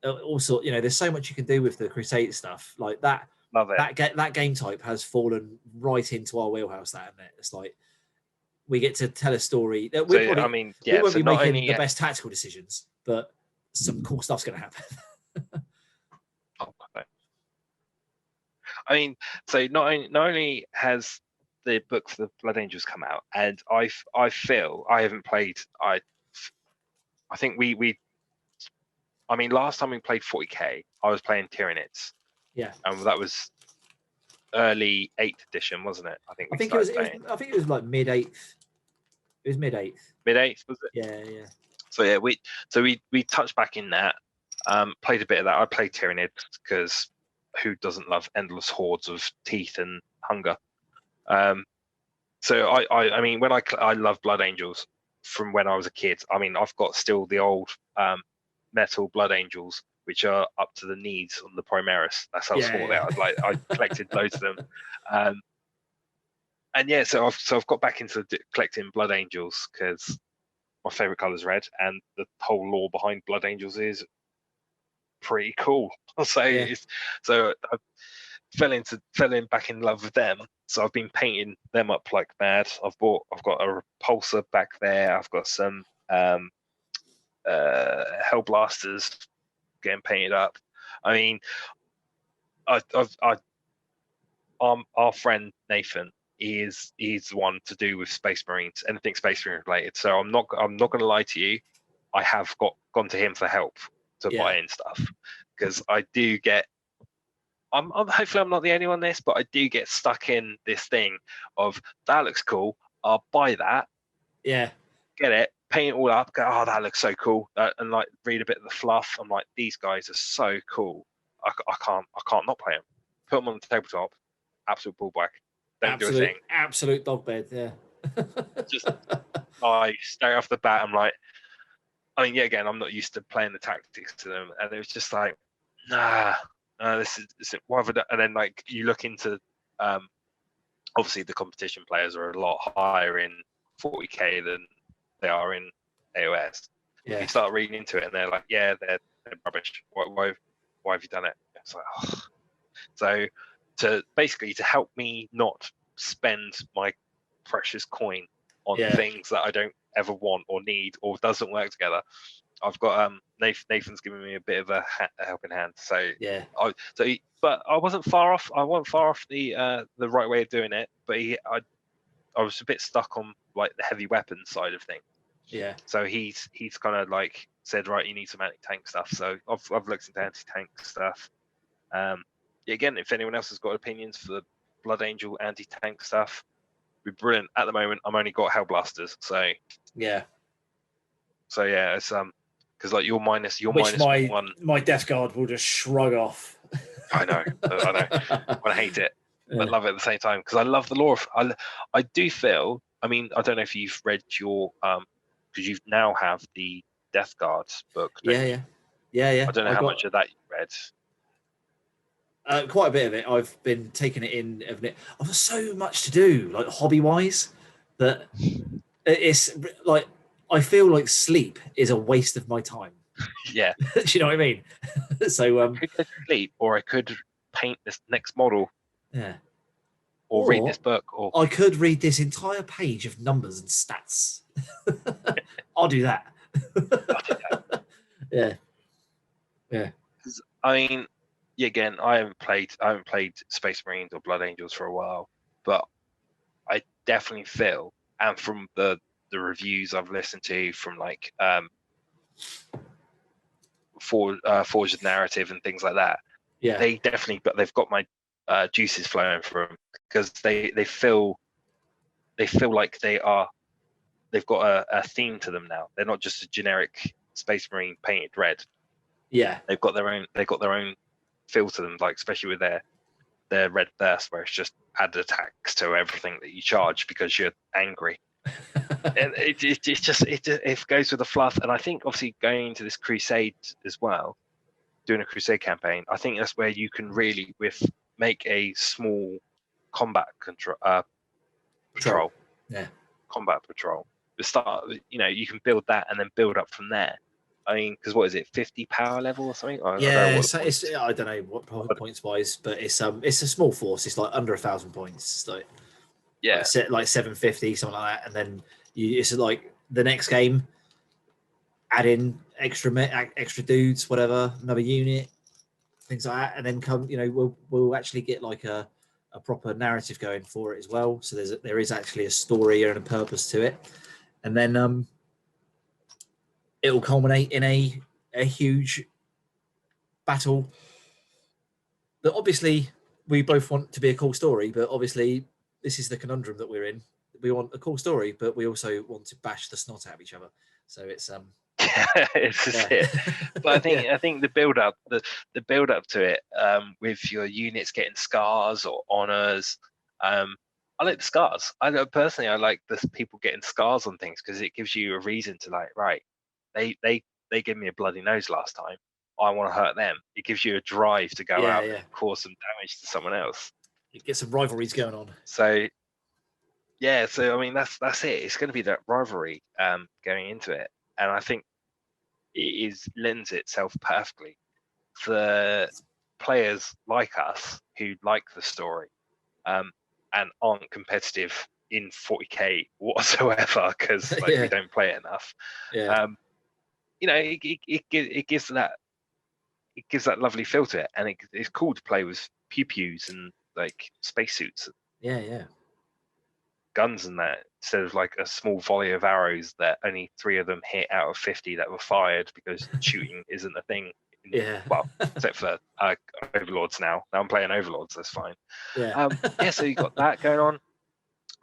all sorts. There's so much you can do with the Crusade stuff like that. Love it. That game type has fallen right into our wheelhouse. That, isn't it? It's like we get to tell a story. We won't be making the best tactical decisions, but some cool stuff's going to happen. I mean, so not only has the book for the Blood Angels come out, and I feel I haven't played. I think I mean, last time we played 40k, I was playing Tyranids. Yeah, and that was early 8th edition, wasn't it? I think it was like mid 8th. It was mid 8th. Mid 8th, was it? Yeah. So yeah, we touched back in that. Played a bit of that. I played Tyranids because who doesn't love endless hordes of teeth and hunger? So I mean, when I love Blood Angels from when I was a kid. I mean, I've got still the old metal Blood Angels, which are up to the knees on the Primaris. That's how small they are. Like I collected loads of them, and yeah, so I've got back into collecting Blood Angels because my favorite color is red, and the whole lore behind Blood Angels is pretty cool. So I fell back in love with them. So I've been painting them up like mad. I've got a repulsor back there. I've got some Hellblasters getting painted up. I mean, our friend Nathan he's the one to do with Space Marines, anything Space Marine related. So I'm not going to lie to you. I have gone to him for help to buy in stuff because I do get. Hopefully I'm not the only one on this, but I do get stuck in this thing of that looks cool. I'll buy that. Yeah. Get it, paint it all up. Go, oh, that looks so cool, and like read a bit of the fluff. I'm like, these guys are so cool. I can't not play them. Put them on the tabletop. Absolute bullback. Don't do a thing. Absolute dog bed. Yeah. Just straight off the bat, I'm like, I mean, yeah, again, I'm not used to playing the tactics to them, and it was just like, nah. This is why would I, and then like you look into obviously the competition players are a lot higher in 40k than they are in AOS. Yeah. You start reading into it and they're like, yeah, they're rubbish. Why have you done it? It's like, oh. So to help me not spend my precious coin on things that I don't ever want or need or doesn't work together, I've got Nathan's giving me a bit of a helping hand. So yeah. But I wasn't far off. I wasn't far off the right way of doing it. But I was a bit stuck on like the heavy weapons side of things. Yeah. So he's kind of like said, right, you need some anti-tank stuff. So I've looked into anti-tank stuff. Again, if anyone else has got opinions for the Blood Angel anti-tank stuff, it'd be brilliant. At the moment, I'm only got Hellblasters. So yeah. So yeah, it's because like you're minus one. My Death Guard will just shrug off. I know. I hate it, but love it at the same time because I love the lore. I do feel. I mean, I don't know if you've read your because you now have the Death Guard book. Yeah. I don't know how much of that you read. Quite a bit of it. I've been taking it in. I've got so much to do, like hobby wise, that it's like I feel like sleep is a waste of my time. Yeah. Do you know what I mean? So I could go to sleep, or I could paint this next model. Yeah. Or read this book, or I could read this entire page of numbers and stats. I'll do that. Yeah. I mean, again, I haven't played Space Marines or Blood Angels for a while, but I definitely feel, and from the reviews I've listened to from like Forged Narrative and things like that, they've got my juices flowing for them because they feel like they are they've got a theme to them now. They're not just a generic Space Marine painted red. Yeah, They've got their own feel to them, like especially with their red thirst, where it's just add attacks to everything that you charge because you're angry. And it goes with the fluff. And I think obviously going into this crusade as well, doing a crusade campaign, I think that's where you can really make a small combat patrol. Yeah. Combat patrol. The start, you can build that and then build up from there. I mean, because what is it, 50 power level or something? I don't know what points wise, but it's a small force. It's like under 1,000 points. It's like 750, something like that. And then it's like the next game, add in extra dudes, whatever, another unit, things like that, and then we'll actually get like a proper narrative going for it as well. So there is actually a story and a purpose to it, and then it will culminate in a huge battle that obviously we both want to be a cool story, but obviously this is the conundrum that we're in. We want a cool story, but we also want to bash the snot out of each other. So it's it. But I think the build up to it, with your units getting scars or honors, I like the scars. I like the people getting scars on things because it gives you a reason to like, right, they gave me a bloody nose last time. I want to hurt them. It gives you a drive to go out and cause some damage to someone else. You get some rivalries going on. So I mean that's it. It's going to be that rivalry going into it, and I think it lends itself perfectly for players like us who like the story and aren't competitive in 40k whatsoever because we don't play it enough. It gives that lovely feel to it, and it's cool to play with pew-pews and like spacesuits. Guns and that instead of like a small volley of arrows that only 3 of them hit out of 50 that were fired because shooting isn't a thing. Well, except for Overlords now. Now I'm playing Overlords. That's fine. So you got that going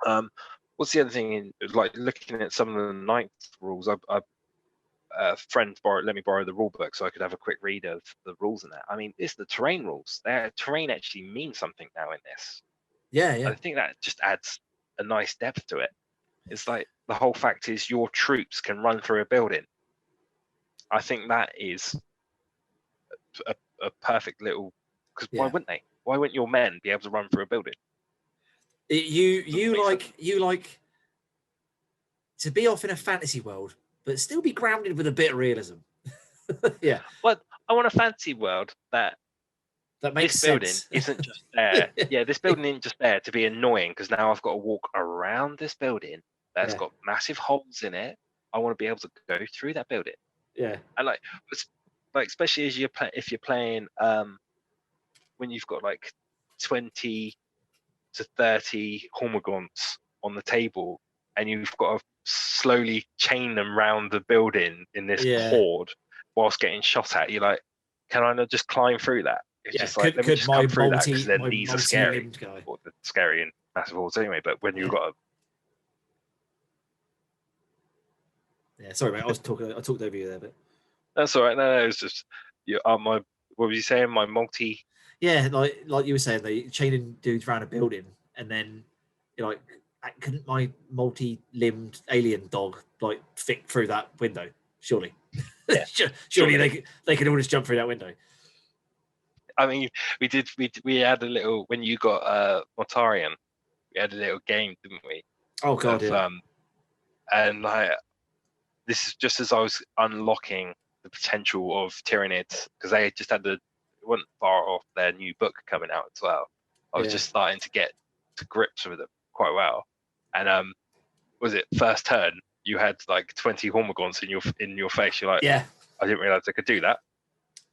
on. What's the other thing? Like looking at some of the ninth rules, a friend let me borrow the rule book so I could have a quick read of the rules in that. I mean, it's the terrain rules. Terrain actually means something now in this. I think that just adds a nice depth to it. It's like the whole fact is your troops can run through a building. I think that is a perfect little, because why wouldn't they? Why wouldn't your men be able to run through a building? You like to be off in a fantasy world, but still be grounded with a bit of realism. Well, I want a fantasy world that makes this building sense. isn't just there. This building isn't just there to be annoying because now I've got to walk around this building that's got massive holes in it. I want to be able to go through that building. And like especially if you're playing when you've got like 20 to 30 hormagaunts on the table and you've got to slowly chain them round the building in this horde whilst getting shot at. You're like, can I not just climb through that? It's just like, let me just come through that because then these are scary. Or they're scary in massive hordes anyway, but when you've got sorry mate, I talked over you there, but that's all right. No, it was just what was you saying? My multi. Like you were saying, they chaining dudes around a building, and then you're like, couldn't my multi-limbed alien dog like fit through that window? Surely, surely they could all just jump through that window. I mean, we had a little when you got Mortarion, we had a little game, didn't we? Oh god, and like this is just as I was unlocking the potential of Tyranids because they just had weren't far off their new book coming out as well. I was just starting to get to grips with it quite well, and was it first turn? You had like 20 Hormagaunts in your face. You're like, I didn't realize I could do that.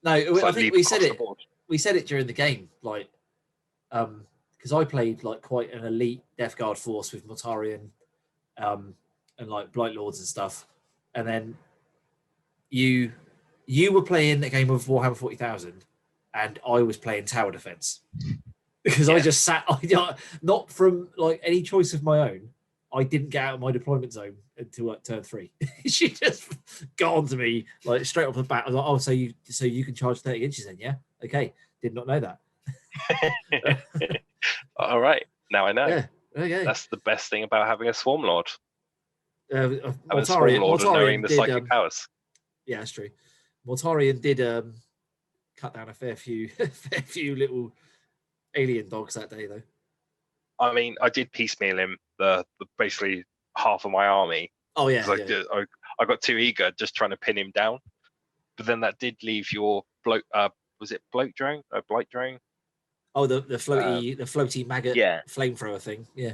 No, I think we said it. We said it during the game, like, because I played like quite an elite Death Guard force with Mortarion, and like Blight Lords and stuff, and then you were playing a game of Warhammer 40,000, and I was playing Tower Defense because I just sat. Not from like any choice of my own. I didn't get out of my deployment zone until like turn 3. She just got onto me like straight off the bat. I was like, "Oh, so you can charge 30 inches then? Yeah, okay. Did not know that." All right, now I know. Yeah, okay. That's the best thing about having a Swarm Lord. Having a Swarm Mortarion, Lord and knowing Mortarion the did, psychic powers. yeah, that's true. Mortarion did cut down a fair few little alien dogs that day, though. I mean, I did piecemeal him the basically half of my army. Oh yeah, I got too eager just trying to pin him down. But then that did leave your was it blight drone? Blight drone? Oh, the floaty maggot flamethrower thing. Yeah.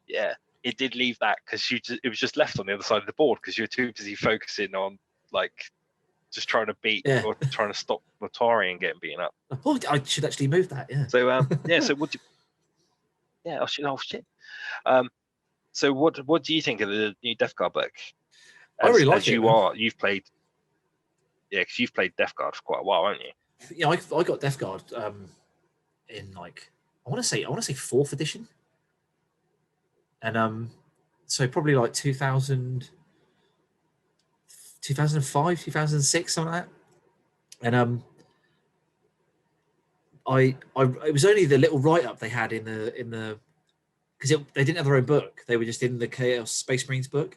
Yeah. It did leave that because it was just left on the other side of the board because you were too busy focusing on like just trying to beat or trying to stop Mortarion getting beaten up. Oh, I should actually move that. Yeah. So so would you? Yeah. Oh shit. So what do you think of the new Death Guard book? I really like it. You've played. Yeah, because you've played Death Guard for quite a while, haven't you? Yeah, I got Death Guard in like I want to say 4th edition, and so probably like 2000, 2005, 2006, something like that. And it was only the little write up they had in the because they didn't have their own book. They were just in the Chaos Space Marines book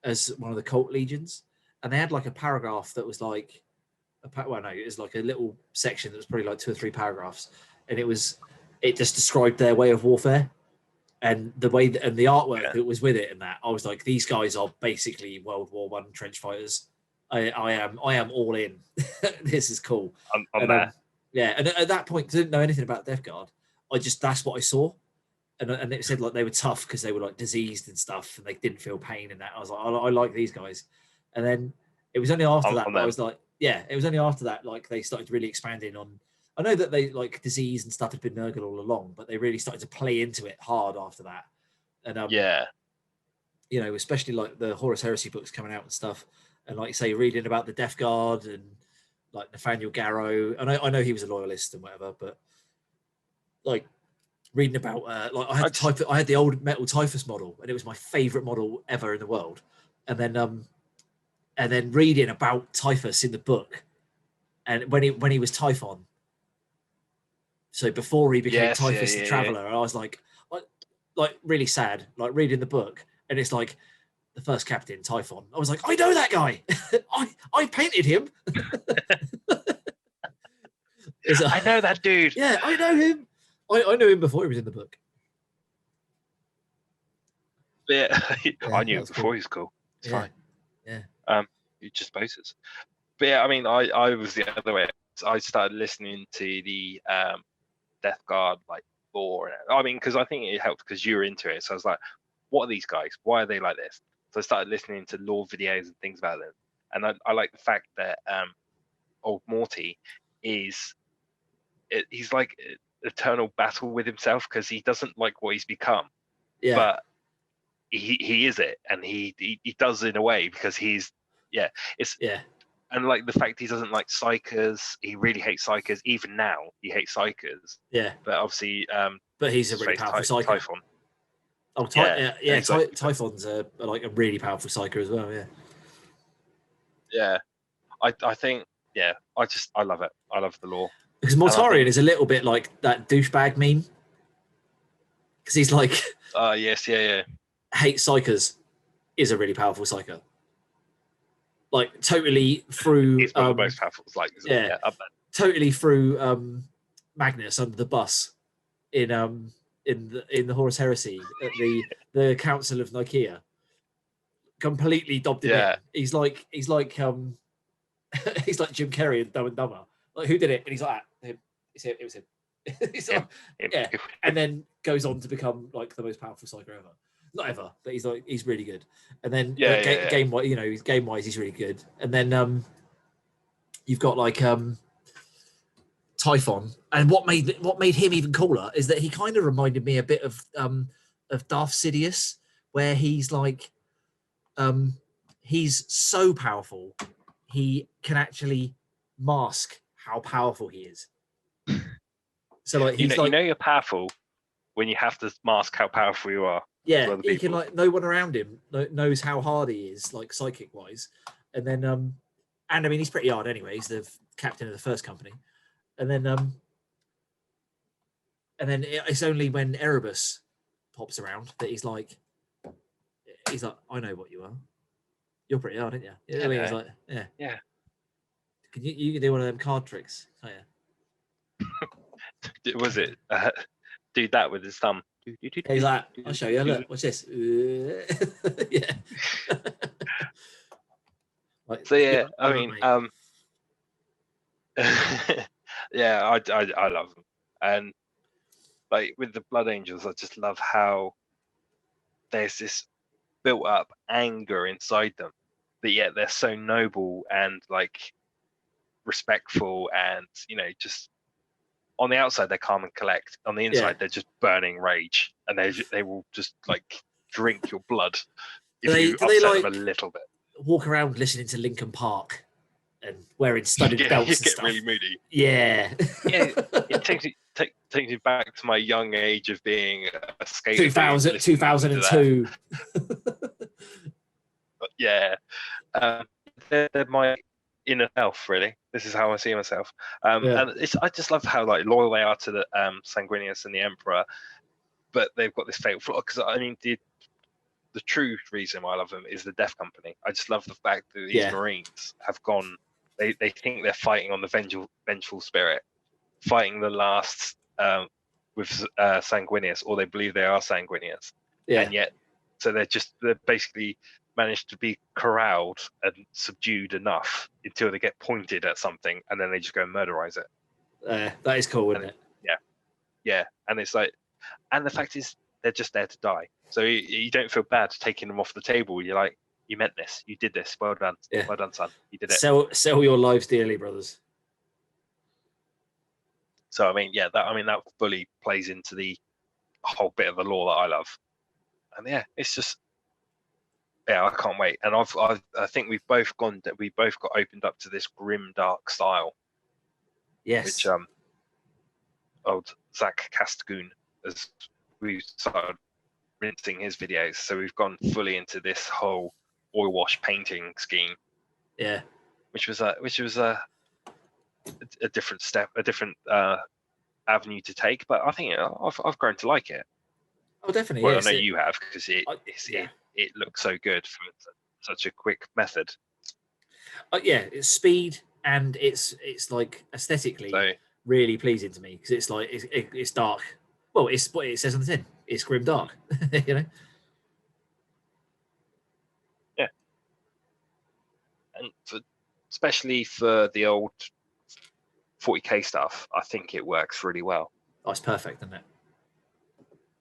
as one of the cult legions, and they had like a paragraph that was like it was like a little section that was probably like 2 or 3 paragraphs, and it just described their way of warfare and the way and the artwork that was with it. And that I was like, these guys are basically World War I trench fighters. I am all in. This is cool. I'm there. Yeah, and at that point, I didn't know anything about Death Guard. That's what I saw, and it said like they were tough because they were like diseased and stuff, and they didn't feel pain and that. I was like, I like these guys. And then it was only after that I was like, yeah, it was only after that like they started really expanding on. I know that they like disease and stuff had been Nurgle all along, but they really started to play into it hard after that. And you know, especially like the Horus Heresy books coming out and stuff, and like you say, reading about the Death Guard and like Nathaniel Garrow, and I know he was a loyalist and whatever, but like reading about like I had the old metal Typhus model, and it was my favorite model ever in the world, and then reading about Typhus in the book, and when he was Typhon, so before he became Typhus the Traveler, I was like really sad, like reading the book, and it's like the first captain Typhon. I was like, I know that guy. I painted him. I know that dude. Yeah, I know him. I knew him before he was in the book. Yeah, I knew him before. He was cool. It's fine. Yeah. He just poses. But yeah, I mean, I was the other way. I started listening to the Death Guard like lore. I mean, because I think it helped because you were into it. So I was like, what are these guys? Why are they like this? So I started listening to lore videos and things about them. And I like the fact that old Morty he's like eternal battle with himself because he doesn't like what he's become. Yeah. But he is it, and he does in a way because and like the fact he doesn't like psychers, he really hates psychers. Even now, he hates psychers. Yeah. But obviously, but he's a really powerful psyker. Typhon. Oh, Typhon's like a really powerful psyker as well. Yeah. Yeah, I think I love it. I love the lore because Mortarion is a little bit like that douchebag meme because he's like, hates psychers, is a really powerful psyker. Like totally through. He's one of the most powerful psychers. Totally through Magnus under the bus in the Horus Heresy at the Council of Nicaea. Completely dobbed him in. He's like he's like Jim Carrey in Dumb and Dumber. Like, who did it? And he's like, it was him. He's like, yeah, and then goes on to become like the most powerful psycho ever. Not ever, but he's really good. And then game wise, you know, game wise, he's really good. And then you've got like Typhon, and what made him even cooler is that he kind of reminded me a bit of Darth Sidious, where he's like he's so powerful he can actually mask how powerful he is. So like he's you know you're powerful when you have to mask how powerful you are. Yeah, other he can people. like no one around him knows how hard he is, like psychic wise, and then and I mean he's pretty hard anyway. He's the captain of the first company, and then it's only when Erebus pops around that he's like, I know what you are. You're pretty hard, aren't you? Yeah, he's like, yeah. You can do one of them card tricks? Oh yeah. Was it do that with his thumb? He's like, I'll show you. Look, what's this? Yeah. Like, so yeah, I mean, yeah, I love them, and like with the Blood Angels, I just love how there's this built up anger inside them, but yet they're so noble and like respectful, and just on the outside they're calm and collect. On the inside, they're just burning rage, and they will just like drink your blood if you upset them a little bit. Walk around listening to Linkin Park and wearing studded belts and get stuff. Really moody. Yeah. It takes me back to my young age of being a skater. 2002. But yeah, they're my inner self, really. This is how I see myself. And I just love how like loyal they are to the Sanguinius and the Emperor, but they've got this fatal flaw. Because I mean, the true reason why I love them is the Death Company. I just love the fact that these Marines have gone. They think they're fighting on the vengeful spirit, fighting the last with Sanguinius, or they believe they are Sanguinius, and yet so they're basically managed to be corralled and subdued enough until they get pointed at something, and then they just go and murderize it. That is cool, isn't it? Yeah, and it's like, and the fact is they're just there to die, so you don't feel bad taking them off the table. You're like, you meant this, you did this, well done, well done, son, you did it. Sell your lives dearly, brothers. So I mean, that fully plays into the whole bit of the lore that I love, and it's just, I can't wait. And I think we both got opened up to this grim dark style. Yes. Which old Zach Castogoon, as we started rinsing his videos, so we've gone fully into this whole oil wash painting scheme. Yeah. Which was a different step, a different avenue to take, but I think I've grown to like it. Oh, definitely. Well, I know you have, because it looks so good for such a quick method. It's speed, and it's like aesthetically really pleasing to me, because it's like it's dark. Well, it's what it says on the tin. It's grim dark. Yeah. And especially for the old 40k stuff, I think it works really well. Oh, it's perfect, isn't it?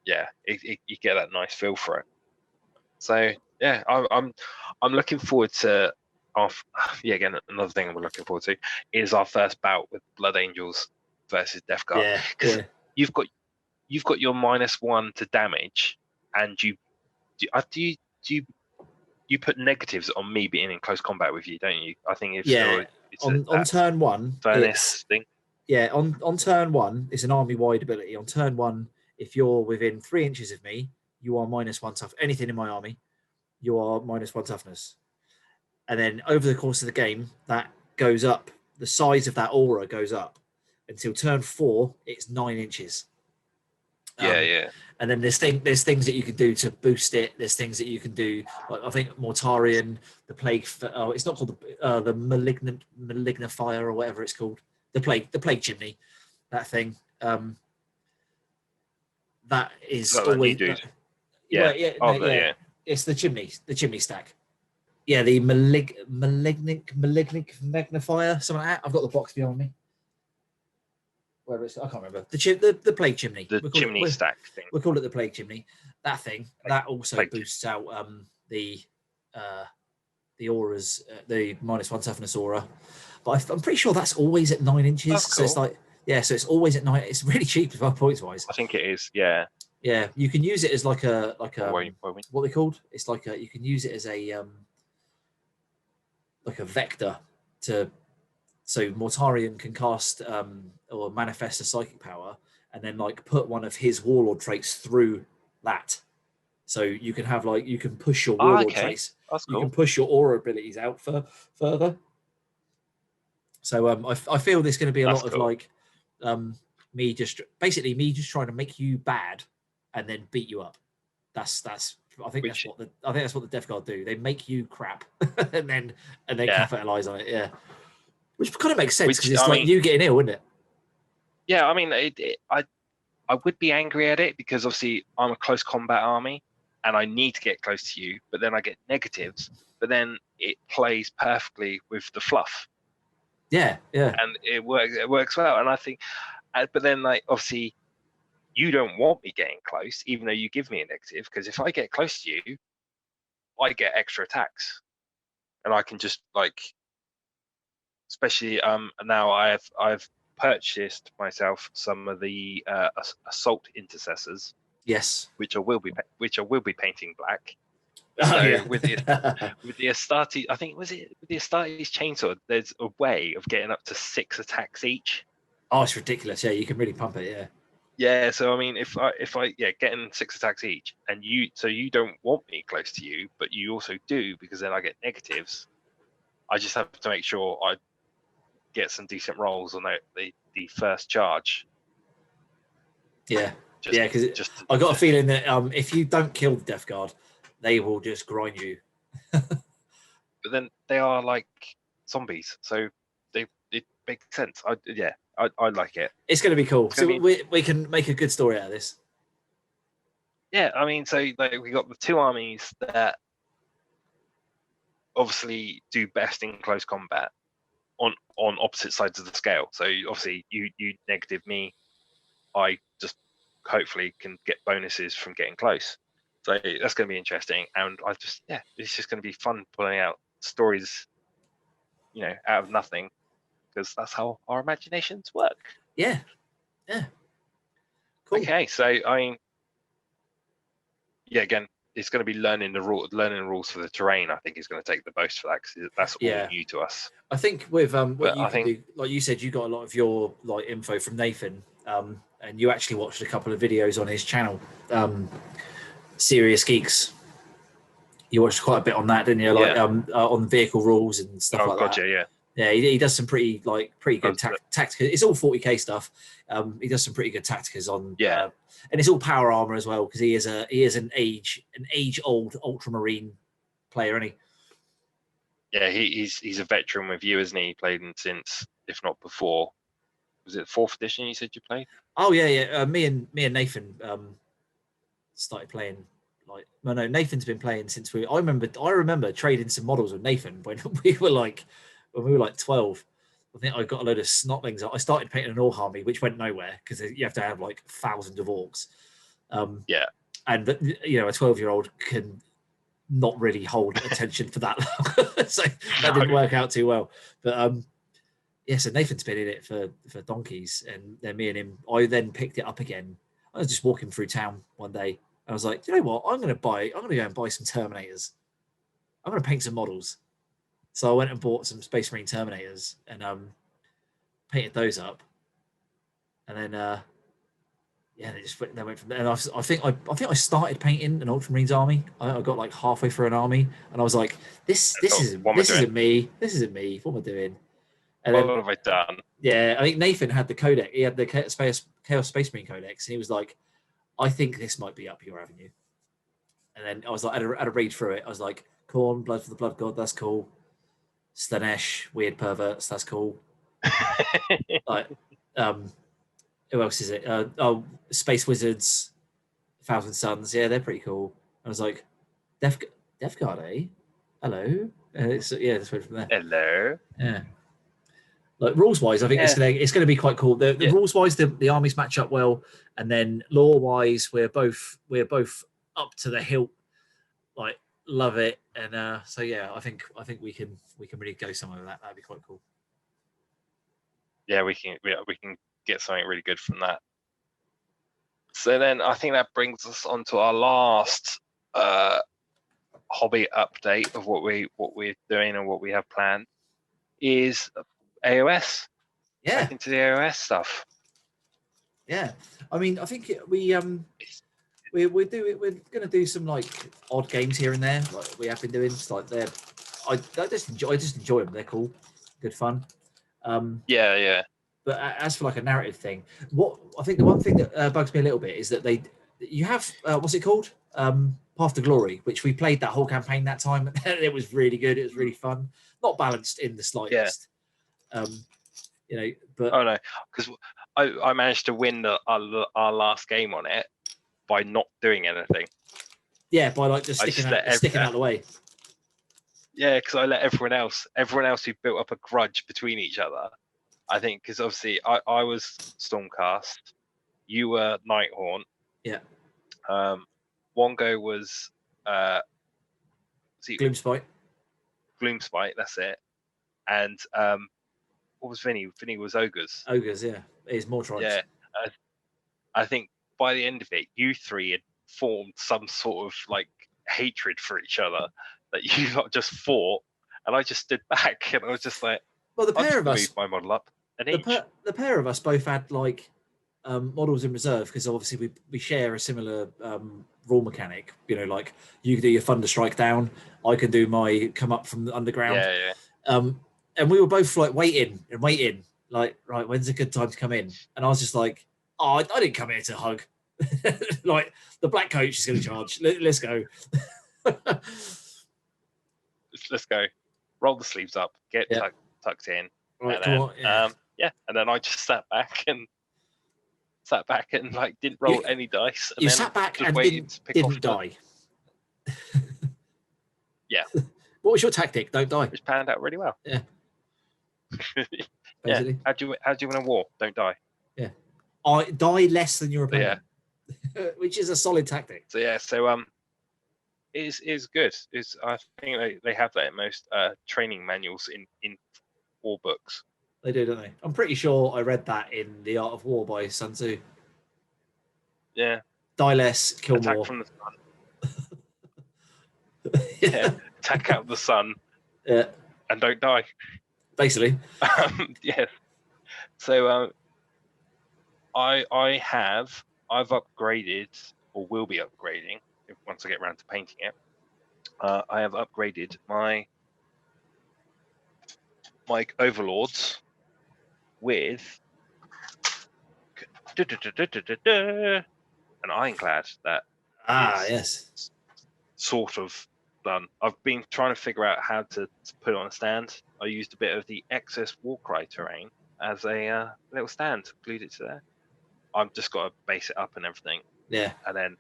Yeah, you get that nice feel for it. So yeah, I'm looking forward to again, another thing I'm looking forward to is our first bout with Blood Angels versus Death Guard. Yeah, because you've got your -1 to damage, and you put negatives on me being in close combat with you, don't you? I think it's on turn one furnace thing. Yeah, on turn one, it's an army-wide ability. On turn one, if you're within 3 inches of me, you are -1 tough. Anything in my army, you are -1 toughness. And then over the course of the game, that goes up. The size of that aura goes up until turn 4. It's 9 inches. And then there's things that you can do to boost it. There's things that you can do. Like, I think Mortarion, the plague. It's not called the malignifier or whatever it's called. The plague chimney. That thing. That is always. It's the chimney stack. Yeah, the malignant magnifier, something like that. I've got the box behind me. Where it's, I can't remember. The plague chimney. The chimney stack thing. We'll call it the plague chimney. That thing. That also boosts out the auras, the -1 toughness aura. But I'm pretty sure that's always at 9 inches. That's cool. So it's like, so it's always at 9. It's really cheap as well, points wise. I think it is. Yeah. Yeah, you can use it as like a what they called. It's like you can use it as a like a vector so Mortarion can cast or manifest a psychic power, and then like put one of his warlord traits through that. So you can have like you can push your warlord traits. That's You cool. can push your aura abilities out further. So I feel there's going to be a lot of like me just trying to make you bad and then beat you up. That's I think that's what the Death Guard do. They make you crap and then capitalize on it. Yeah, which kind of makes sense because it's like you getting ill, isn't it? Yeah, I mean, I would be angry at it because obviously I'm a close combat army and I need to get close to you, but then I get negatives. But then it plays perfectly with the fluff. Yeah, yeah, and it works well. And I think, but then like obviously, you don't want me getting close, even though you give me a negative, because if I get close to you, I get extra attacks, and I can just like, especially now I've purchased myself some of the assault intercessors. Yes, which I will be painting black. So yeah. with the Astartes, I think with the Astartes chainsaw, there's a way of getting up to 6 attacks each. Oh, it's ridiculous. Yeah, you can really pump it. Yeah. Yeah, so I mean, if I getting 6 attacks each, and you don't want me close to you, but you also do because then I get negatives. I just have to make sure I get some decent rolls on the first charge. Yeah, because I got a feeling that if you don't kill the Death Guard, they will just grind you. But then they are like zombies, so it makes sense. I like it. It's going to be cool. So we can make a good story out of this. Yeah, I mean, so like we got the 2 armies that obviously do best in close combat on opposite sides of the scale. So obviously you negative me, I just hopefully can get bonuses from getting close. So that's going to be interesting, and it's just going to be fun pulling out stories, out of nothing, because that's how our imaginations work. Yeah. Cool. Okay, so I mean, again, it's going to be learning the rules for the terrain. I think is going to take the most for that because that's all new to us. I think with what you can do, like you said, you got a lot of your like info from Nathan, and you actually watched a couple of videos on his channel, Serious Geeks. You watched quite a bit on that, didn't you? Like on vehicle rules and stuff like that. Yeah, he does some pretty good tactics. It's all 40k stuff. He does some pretty good tactics on. And it's all power armor as well because he is an age old ultramarine player, isn't he? Yeah, he's a veteran with you, isn't he? He played since, if not before. Was it 4th edition you said you played? Oh yeah. Me and Nathan started playing. No, Nathan's been playing since I remember trading some models with Nathan when we were like 12. I think I got a load of snotlings. I started painting an orc army, which went nowhere because you have to have like thousands of orcs. And a 12-year-old can not really hold attention for that long, so that didn't work out too well. But so Nathan's been in it for donkeys, and then me and him. I then picked it up again. I was just walking through town one day. I was like, you know what? I'm going to go and buy some Terminators. I'm going to paint some models. So I went and bought some Space Marine Terminators and painted those up. And then they went from there. And I think I started painting an Ultramarines army. I got like halfway through an army, and I was like, this isn't me. This isn't me. What am I doing? And what have I done? Yeah, I think Nathan had the codex. He had the Chaos Space Marine codex, and he was like, I think this might be up your avenue. And then I was like, I had a read through it. I was like, Khorne, Blood for the Blood God, that's cool. Slanesh, Weird Perverts, that's cool. Like, who else is it? Space Wizards, Thousand Suns. Yeah, they're pretty cool. I was like, Death Guard, eh? Hello. Just went from there. Hello. Yeah. Like rules wise, I think it's gonna be quite cool. The rules wise, the armies match up well, and then lore wise, we're both up to the hilt. Like, love it, and I think we can really go somewhere with that. That'd be quite cool. Yeah, we can get something really good from that. So then I think that brings us on to our last hobby update of what we're doing and what we have planned is AOS. Yeah, back into the AOS stuff. Yeah, I mean, I think we're going to do some like odd games here and there, like we have been doing. It's like I just enjoy them. They're cool, good fun. Yeah. But as for like a narrative thing, what I think the one thing that bugs me a little bit is that you have what's it called, Path to Glory, which we played that whole campaign that time. And it was really good. It was really fun. Not balanced in the Yeah. slightest. But oh no, because I managed to win our last game on it by not doing anything. Yeah, by like just sticking out the way. Yeah, because I let everyone else who built up a grudge between each other. I think because obviously I was Stormcast, you were Nighthaunt. Yeah. Wongo was Gloomspite. Gloomspite, that's it. And what was Vinny? Vinny was Ogres. Ogres, yeah. It's more tribes. Yeah. I think by the end of it, you three had formed some sort of like hatred for each other that you lot just fought, and I just stood back and I was just like, well, the pair of us moved my model up an inch. The pair of us both had like models in reserve because obviously we share a similar rule mechanic. You know, like you can do your thunder strike down, I can do my come up from the underground. Yeah. And we were both like waiting, like, right, when's a good time to come in? And I was just like, oh, I didn't come here to hug. Like the black coach is going to charge. Let's go. Let's go. Roll the sleeves up. Get tucked in. Right, and come on. Yeah. And then I just sat back and like didn't roll any dice. And you then sat back just and didn't die. Yeah. What was your tactic? Don't die. Which panned out really well. Yeah. Yeah. How do you win a war? Don't die. Yeah. I die less than your opponent. Yeah. Which is a solid tactic. So yeah, it is good. I think they have that in most training manuals in war books. They do, don't they? I'm pretty sure I read that in The Art of War by Sun Tzu. Yeah. Die less, kill Attack more. from the sun. Yeah. Attack out of the sun. Yeah. And don't die. Basically. Yes. So I've upgraded, or will be upgrading once I get around to painting it. I have upgraded my overlords with an ironclad that yes, sort of done. I've been trying to figure out how to put it on a stand. I used a bit of the excess Warcry terrain as a little stand, glued it to there. I've just got to base it up and everything. Yeah. And then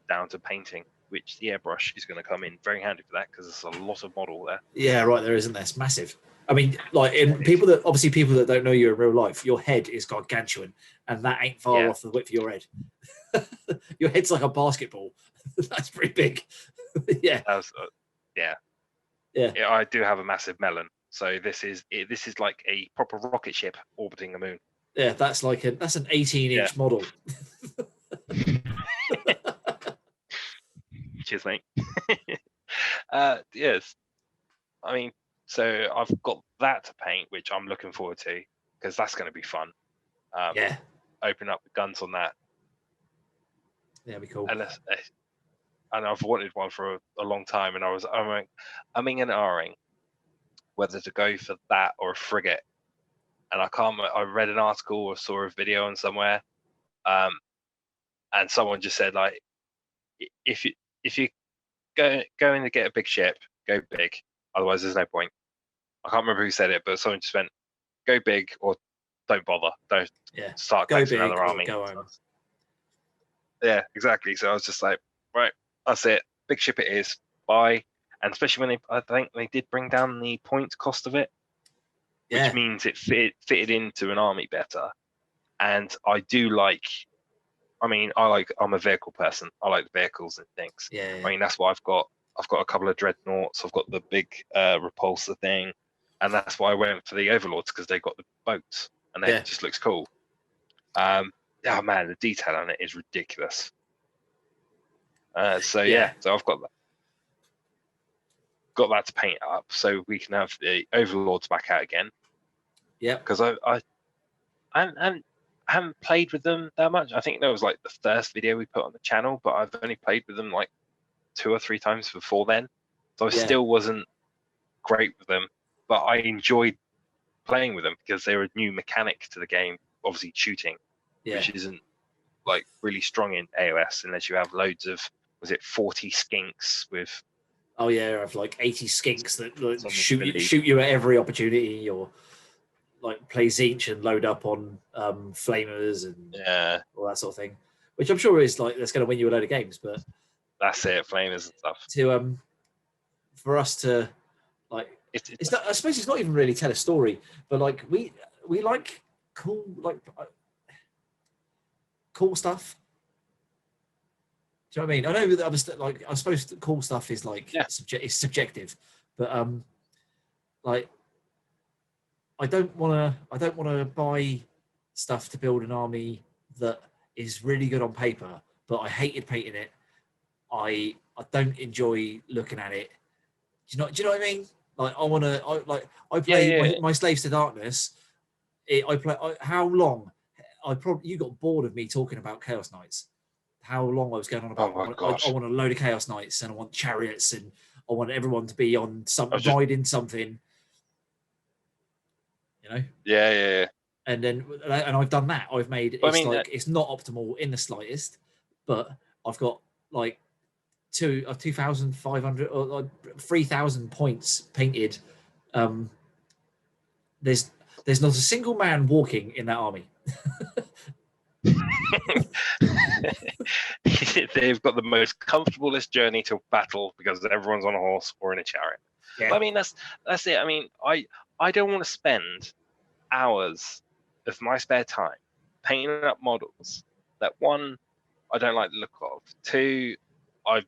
down to painting, which the airbrush is going to come in very handy for that because there's a lot of model there. Yeah, right. There isn't. It's massive. I mean, like people that don't know you in real life, your head is gargantuan, and that ain't far off the width of your head. Your head's like a basketball. That's pretty big. Yeah. Yeah. I do have a massive melon, so this is like a proper rocket ship orbiting the moon. Yeah, that's an 18-inch model. Cheers, mate. Yes. I mean, so I've got that to paint, which I'm looking forward to because that's going to be fun. Open up the guns on that. Yeah, it'd be cool. And I've wanted one for a long time, and I'm umming and ahhing whether to go for that or a frigate. And I read an article or saw a video on somewhere, and someone just said, like, if you go in to get a big ship, go big. Otherwise, there's no point. I can't remember who said it, but someone just went, go big or don't bother. Don't start collecting another army. Go home. Yeah, exactly. So I was just like, right, that's it. Big ship it is. Bye. And especially when I think they did bring down the point cost of it, which means it fitted into an army better. And I do like. I mean, I'm a vehicle person. I like the vehicles and things. Yeah. I mean, that's why I've got a couple of dreadnoughts. I've got the big repulsor thing, and that's why I went for the overlords because they got the boats, and it just looks cool. Oh man, the detail on it is ridiculous. So I've got that to paint up, so we can have the overlords back out again. Yeah. Because I haven't played with them that much. I think that was like the first video we put on the channel, but I've only played with them like 2 or 3 times before then, so I still wasn't great with them. But I enjoyed playing with them because they're a new mechanic to the game. Obviously, shooting, which isn't like really strong in AOS unless you have loads of 40 skinks with. Oh yeah, I have like 80 skinks that like, shoot ability. you at every opportunity, or like play Zinch and load up on flamers and all that sort of thing, which I'm sure is like that's going to win you a load of games. But that's it, flamers and stuff. To for us to like, it's not, I suppose it's not even really tell a story, but like we like cool stuff. Do you know what I mean? I know that I suppose that cool stuff is like it's subjective, but like I don't want to buy stuff to build an army that is really good on paper, but I hated painting it. I don't enjoy looking at it. Do you know what I mean? Like I play my Slaves to Darkness. How long? You got bored of me talking about Chaos Knights. How long I was going on about? I want a load of Chaos Knights, and I want chariots, and I want everyone to be on riding something. You know? Yeah. And I've done that. I've made it's not optimal in the slightest, but I've got like 2,500 or like 3,000 points painted. There's not a single man walking in that army. They've got the most comfortablest journey to battle because everyone's on a horse or in a chariot. Yeah. But I mean, that's it. I mean, I don't want to spend hours of my spare time painting up models that, one, I don't like the look of, two, I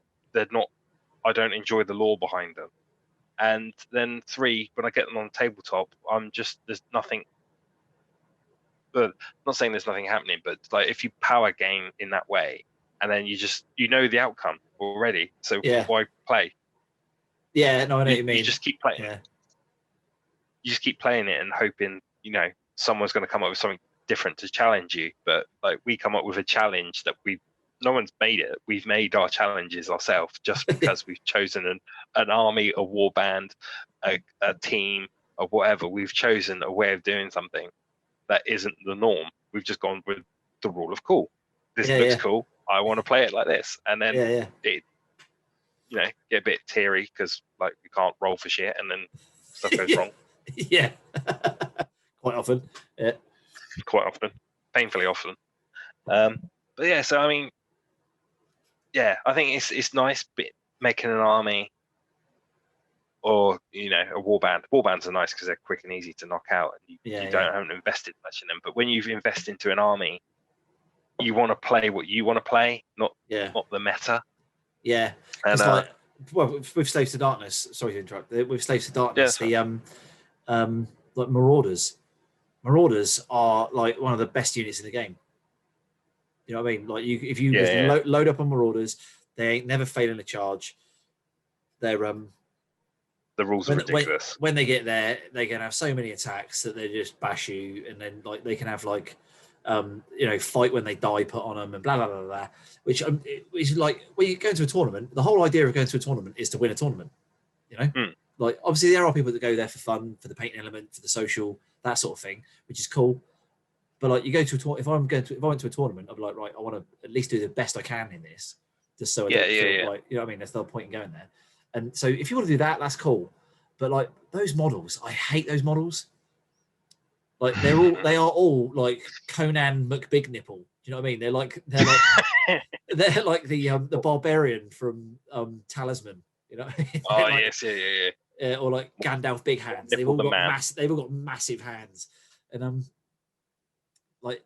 don't enjoy the lore behind them, and then three, when I get them on tabletop, there's nothing. But not saying there's nothing happening, but like if you power game in that way, and then you know the outcome already, so why play? Yeah, no, I know what you mean. You just keep playing. Yeah. You just keep playing it and hoping, someone's going to come up with something different to challenge you. But like we come up with a challenge that no one's made it. We've made our challenges ourselves just because we've chosen an army, a war band, a team, or whatever. We've chosen a way of doing something that isn't the norm. We've just gone with the rule of cool. This looks cool. I want to play it like this, and then it, get a bit teary because like we can't roll for shit, and then stuff goes wrong. Yeah, quite often. Yeah, quite often, painfully often. But yeah, so I mean, I think it's nice making an army. Or a warband. Warbands are nice because they're quick and easy to knock out, and you haven't invested much in them. But when you've invested into an army, you want to play what you want to play, not the meta. Yeah, and with Slaves to Darkness. Sorry to interrupt. With Slaves to Darkness, the like Marauders. Marauders are like one of the best units in the game. You know what I mean? Like if you load up on Marauders, they ain't never failing a charge. They're the rules are ridiculous. When they get there, they can have so many attacks that they just bash you, and then like they can have like, fight when they die put on them and blah blah blah blah. Which is like when you go into a tournament, the whole idea of going to a tournament is to win a tournament. Like obviously there are people that go there for fun, for the painting element, for the social, that sort of thing, which is cool. But like you go to a tournament, if I went to a tournament, I'd be like, right, I want to at least do the best I can in this, just so I don't feel like, you know what I mean. There's no point in going there. And so if you want to do that, that's cool. But like those models, I hate those models. Like they are all like Conan McBignipple. Do you know what I mean? They're like they're like the barbarian from Talisman. You know? Oh like, yes, yeah. Or like Gandalf Big Hands. They've all got massive hands. And like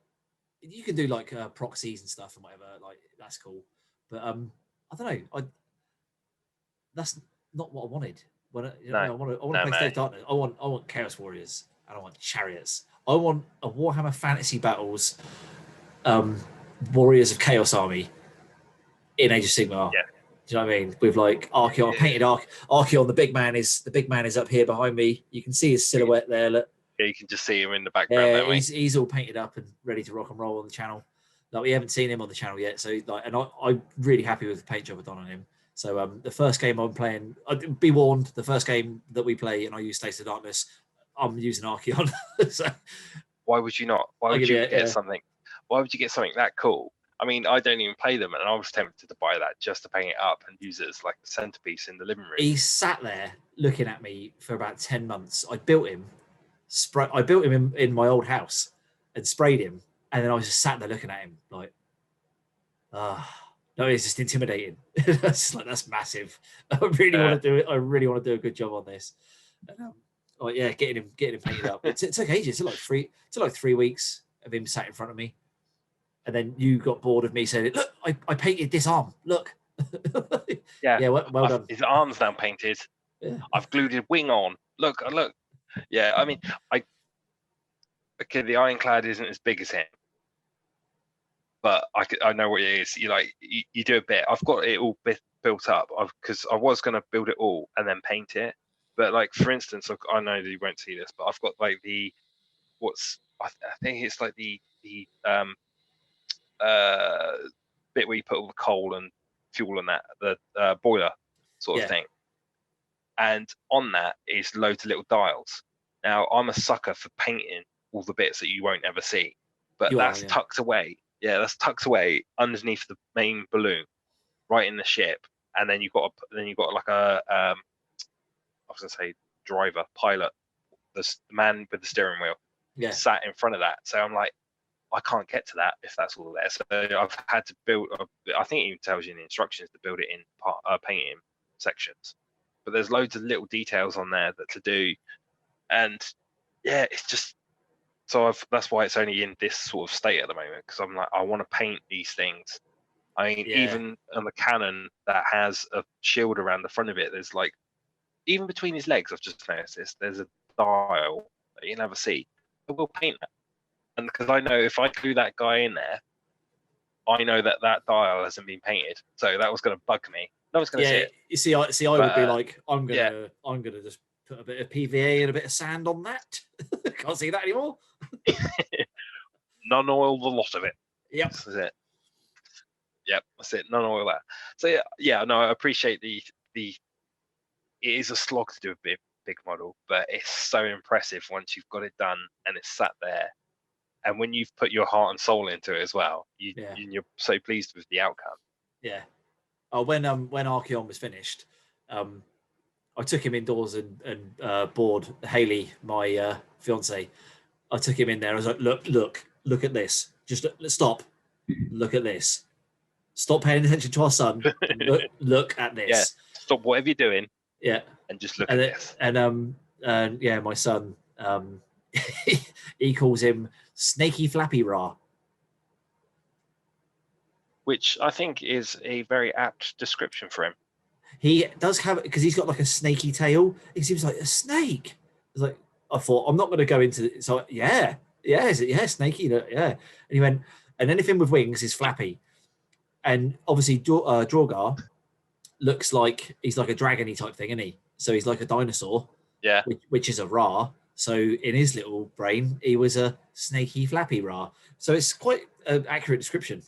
you can do like proxies and stuff and whatever. Like that's cool. But I don't know. That's not what I wanted. I want to play Slave Darkness. I want Chaos Warriors. I don't want chariots. I want a Warhammer Fantasy Battles Warriors of Chaos army in Age of Sigmar. Yeah. Do you know what I mean? With like Archeon, painted Archeon. The big man is up here behind me. You can see his silhouette there. Look. Yeah, you can just see him in the background. Yeah, he's all painted up and ready to rock and roll on the channel. Like, we haven't seen him on the channel yet, so like, and I'm really happy with the paint job I've done on him. So the first game I'm playing, be warned, the first game that we play and I use Taste of Darkness, I'm using Archeon. So why would you not? Why would you get something? Why would you get something that cool? I mean, I don't even play them, and I was tempted to buy that just to paint it up and use it as like a centerpiece in the living room. He sat there looking at me for about 10 months. I built him in my old house and sprayed him, and then I was just sat there looking at him like, no, it's just intimidating. That's like, that's massive. I really want to do it. I really want to do a good job on this. And, yeah, getting him painted up. It took ages. It took like 3 weeks of him sat in front of me. And then you got bored of me saying, "Look, I painted this arm. Look." Yeah. Well done. His arm's now painted. Yeah. I've glued his wing on. Look. Yeah, I mean, the Ironclad isn't as big as him, but I know what it is. You do a bit. I've got it all built up. Because I was going to build it all and then paint it. But like, for instance, I know that you won't see this, but I've got like I think it's like the bit where you put all the coal and fuel and that, the boiler sort of thing. And on that is loads of little dials. Now, I'm a sucker for painting all the bits that you won't ever see, but that's tucked away. Yeah, that's tucked away underneath the main balloon, right in the ship. And then you've got like a I was gonna say pilot, the man with the steering wheel, sat in front of that. So I'm like, I can't get to that if that's all there. So I've had to build. I think it even tells you in the instructions to build it in painting sections. But there's loads of little details on there that to do, and yeah, it's just so that's why it's only in this sort of state at the moment, because I'm like, I want to paint these things. I mean, even on the cannon that has a shield around the front of it, there's like, even between his legs, I've just noticed this, there's a dial that you never see. I will paint that. And because I know if I glue that guy in there, I know that dial hasn't been painted. So that was going to bug me. No one's going to see it. You see, I would be like, I'm gonna just put a bit of PVA and a bit of sand on that. Can't see that anymore. None oil, the lot of it. Yep. That's it. Yep, that's it. None oil that. So yeah, no, I appreciate the. It is a slog to do a big model, but it's so impressive once you've got it done and it's sat there. And when you've put your heart and soul into it as well, you're so pleased with the outcome. Yeah. Oh, when Archeon was finished, I took him indoors and bored Haley, my fiance. I took him in there. I was like, look at this. Just stop. Look at this. Stop paying attention to our son. Look at this. Yeah. Stop whatever you're doing. Yeah. And just look at this. And yeah, my son, he calls him Snaky Flappy Ra. Which I think is a very apt description for him. He does have, because he's got like a snaky tail. He seems like a snake. It's like, I thought, I'm not going to go into it. So snaky, yeah. And he went, and anything with wings is flappy. And obviously, Drogar looks like he's like a dragony type thing, isn't he? So he's like a dinosaur. Yeah. Which is a Ra. So in his little brain, he was a snaky flappy Ra. So it's quite an accurate description.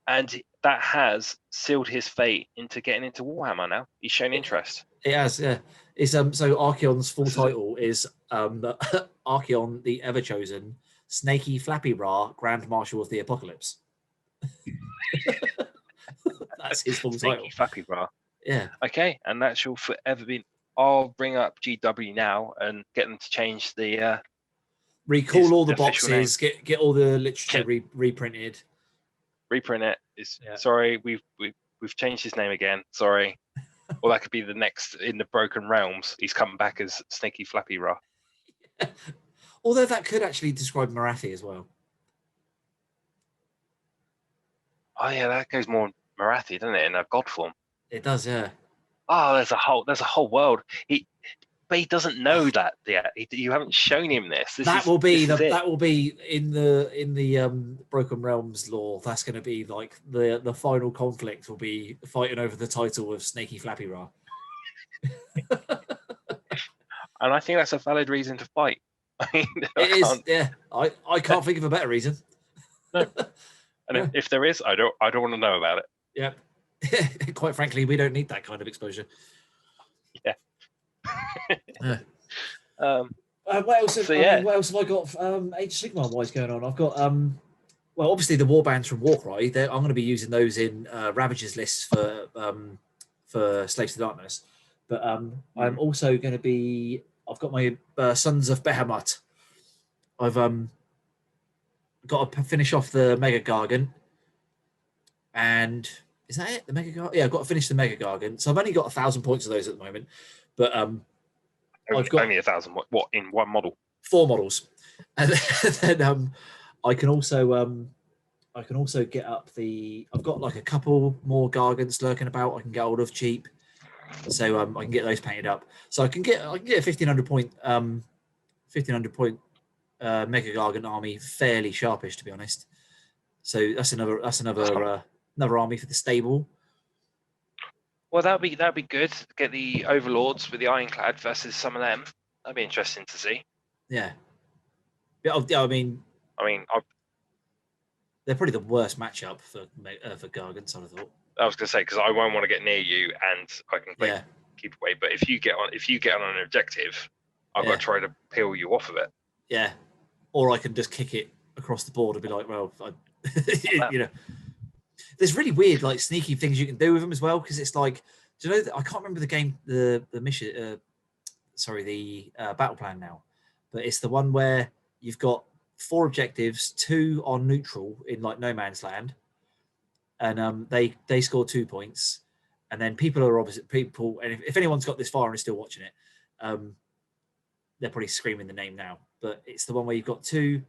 And that has sealed his fate into getting into Warhammer now. He's shown interest. It has, yeah. It's so Archeon's full title is Archeon the Ever-Chosen, Snaky Flappy Ra, Grand Marshal of the Apocalypse. That's his full title. Snaky Flappy Ra. Yeah. Okay, and that shall forever be. I'll bring up GW now and get them to change the. Recall all the boxes. Get all the literature reprinted. Reprint it. Sorry, we've changed his name again. Sorry. Or that could be the next in the Broken Realms. He's coming back as Snaky Flappy Ra. Yeah. Although that could actually describe Marathi as well. Oh yeah, that goes more Marathi, doesn't it, in a god form? It does, yeah. Oh, there's a whole world. But he doesn't know that yet. You haven't shown him this. That will be in the Broken Realms lore. That's going to be like the final conflict will be fighting over the title of Snaky Flappy Ra. And I think that's a valid reason to fight. I mean, It is, yeah. I can't think of a better reason. No. And Yeah. if there is, I don't want to know about it. Yeah. Quite frankly, we don't need that kind of exposure. Yeah. Yeah. What else have I got Age of Sigmar wise going on? I've got well, obviously the warbands from Warcry. I'm going to be using those in Ravagers lists for Slaves to Darkness. But I'm also going to be. I've got my Sons of Behemoth. I've got to finish off the Mega Gargant, and is that it? The Mega Gargant? Yeah, I've got to finish the Mega Gargant. So I've only got 1,000 points of those at the moment, but I've got only 1,000. What in one model? 4 models, and then I can also get up the. I've got like a couple more Gargants lurking about. I can get hold of cheap, so I can get those painted up. So I can get a 1,500 point Mega Gargant army fairly sharpish, to be honest. So that's another army for the stable. Well, that'd be good. Get the Overlords with the Ironclad versus some of them. That'd be interesting to see. Yeah. I mean, they're probably the worst matchup for Gargants, I thought. I was going to say, because I won't want to get near you, and I can keep away. But if you get on an objective, I've got to try to peel you off of it. Yeah. Or I can just kick it across the board and be like, well, you know, there's really weird, like sneaky things you can do with them as well. Because it's like, do you know? I can't remember the game, the mission. The battle plan now, but it's the one where you've got 4 objectives, 2 on neutral in like no man's land, and they score 2 points, and then people are opposite people. And if anyone's got this far and is still watching it, they're probably screaming the name now. But it's the one where you've got 2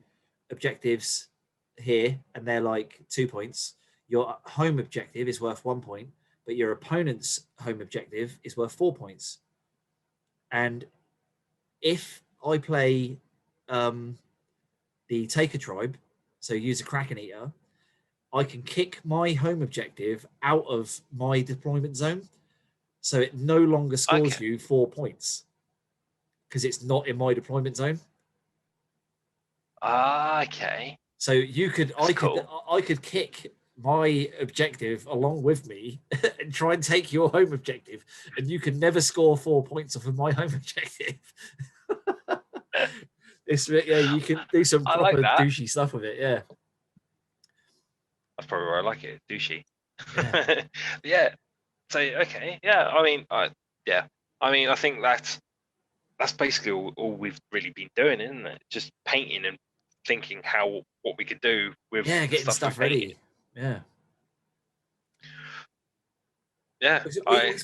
objectives here, and they're like 2 points. Your home objective is worth 1 point, but your opponent's home objective is worth 4 points. And if I play the Taker tribe, so use a Kraken Eater, I can kick my home objective out of my deployment zone, so it no longer scores you 4 points because it's not in my deployment zone. Okay. So I could kick my objective along with me and try and take your home objective, and you can never score 4 points off of my home objective. You can do some proper douchey stuff with it. Yeah, that's probably where I like it, douchey. Yeah. Yeah. So okay, yeah. I think that's basically all we've really been doing, isn't it? Just painting and thinking what we could do with getting stuff ready. Yeah. Yeah.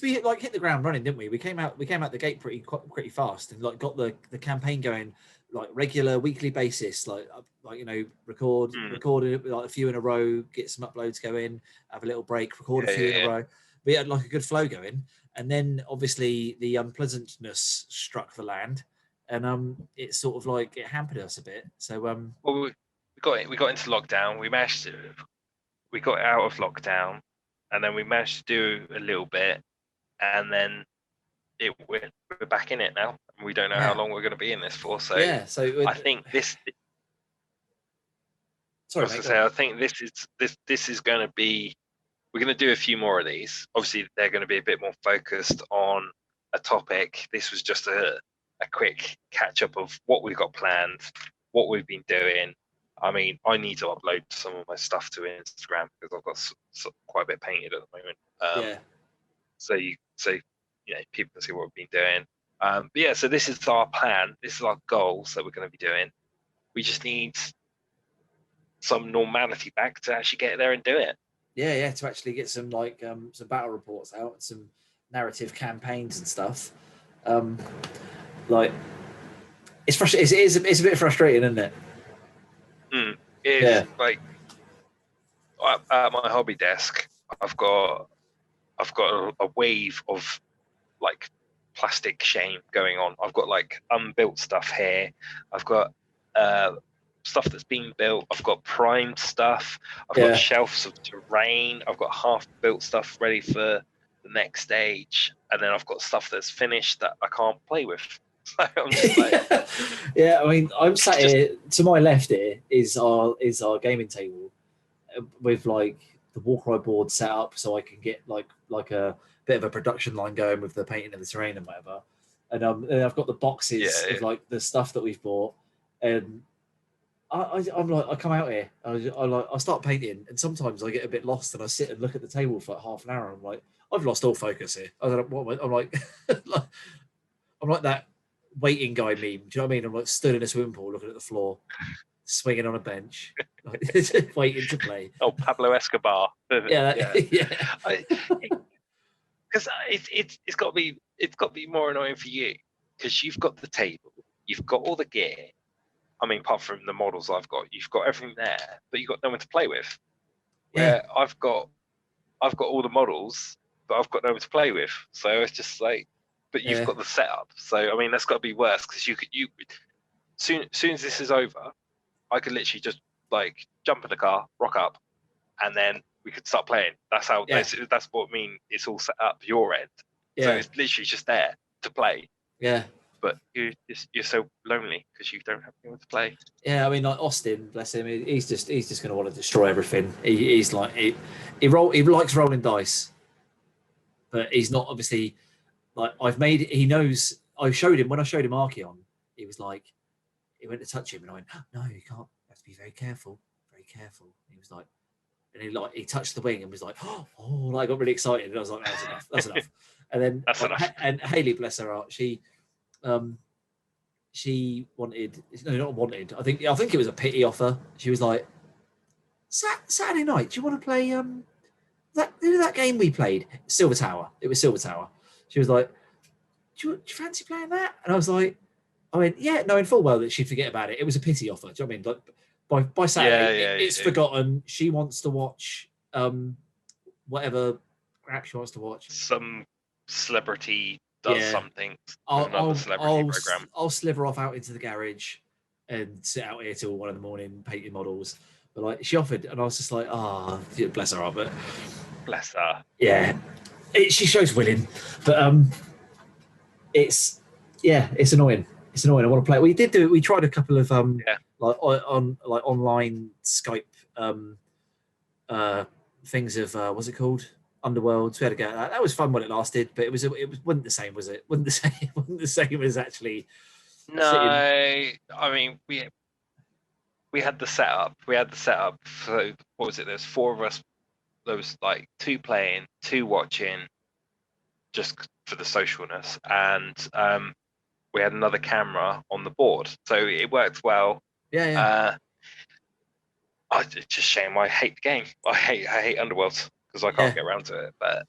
We like hit the ground running, didn't we? We came out the gate pretty fast and like got the campaign going like regular weekly basis, like you know, recorded like a few in a row, get some uploads going, have a little break, record a few in a row. We had like a good flow going, and then obviously the unpleasantness struck the land, and it sort of like it hampered us a bit. So well, we got into lockdown. We got out of lockdown, and then we managed to do a little bit, and then we're back in it now, and we don't know how long we're going to be in this for. So I think this. Sorry, I think this is going to be. We're going to do a few more of these. Obviously, they're going to be a bit more focused on a topic. This was just a quick catch up of what we've got planned, what we've been doing. I mean, I need to upload some of my stuff to Instagram because I've got quite a bit painted at the moment. So you know, people can see what we've been doing. But yeah, so this is our plan. This is our goals that we're going to be doing. We just need some normality back to actually get there and do it. Yeah, to actually get some like some battle reports out and some narrative campaigns and stuff. Like it's frustrating. It's a bit frustrating, isn't it? It is. Like at my hobby desk, I've got a wave of like plastic shame going on. I've got like unbuilt stuff here. I've got stuff that's been built. I've got primed stuff. I've got shelves of terrain. I've got half built stuff ready for the next stage, and then I've got stuff that's finished that I can't play with. So I'm just like, yeah. I mean, I'm sat here. To my left here is our gaming table with like the Warcry board set up, so I can get like a bit of a production line going with the painting of the terrain and whatever. And I've got the boxes of like the stuff that we've bought, and I'm like, I come out here, I start painting, and sometimes I get a bit lost, and I sit and look at the table for like half an hour. And I'm like, I've lost all focus here. I don't know what I'm like. I'm like that waiting guy meme. Do you know what I mean? I'm like stood in a swimming pool, looking at the floor, swinging on a bench, like, waiting to play. Oh, Pablo Escobar. Yeah, yeah. Because it's got to be more annoying for you, because you've got the table, you've got all the gear. I mean, apart from the models I've got, you've got everything there, but you've got no one to play with. Where I've got all the models, but I've got no one to play with. So it's just like, but you've got the setup. So I mean, that's got to be worse, because you soon as this is over, I could literally just like jump in the car, rock up, and then we could start playing. That's how that's what I mean. It's all set up your end. So it's literally just there to play. Yeah. But you're so lonely because you don't have anyone to play. Yeah, I mean, like Austin, bless him, he's just going to want to destroy everything. He's like he likes rolling dice, but he's not obviously like he knows. I showed him when I showed him Archeon. He was like, he went to touch him, and I went, oh, no, you can't. You have to be very careful, very careful. And he was like, and he touched the wing and was like, oh, like, I got really excited, and I was like, that's enough, that's enough. And then and Haley, bless her heart, she wanted, no, not wanted. I think it was a pity offer. She was like, Saturday night, do you want to play that game we played, Silver Tower? It was Silver Tower. She was like, do you fancy playing that? And I went, yeah, knowing full well that she'd forget about it. It was a pity offer. Do you know what I mean? Like by Saturday, it's forgotten. She wants to watch whatever crap she wants to watch. Some celebrity does something. I'll program. I'll sliver off out into the garage and sit out here till 1 a.m. painting models. But like, she offered, and I was just like, bless her heart. But bless her. Yeah, she shows willing, but it's annoying. It's annoying. I want to play. We tried a couple of like online Skype things of what's it called? Underworlds. We had to go. That was fun when it lasted, but it wasn't the same, was it? Wasn't the same as actually. No, I mean we had the setup. So what was it? There's 4 of us. There was like 2 playing, 2 watching, just for the socialness, and we had another camera on the board, so it worked well. Yeah. It's just a shame. I hate the game. I hate Underworlds because I can't get around to it. But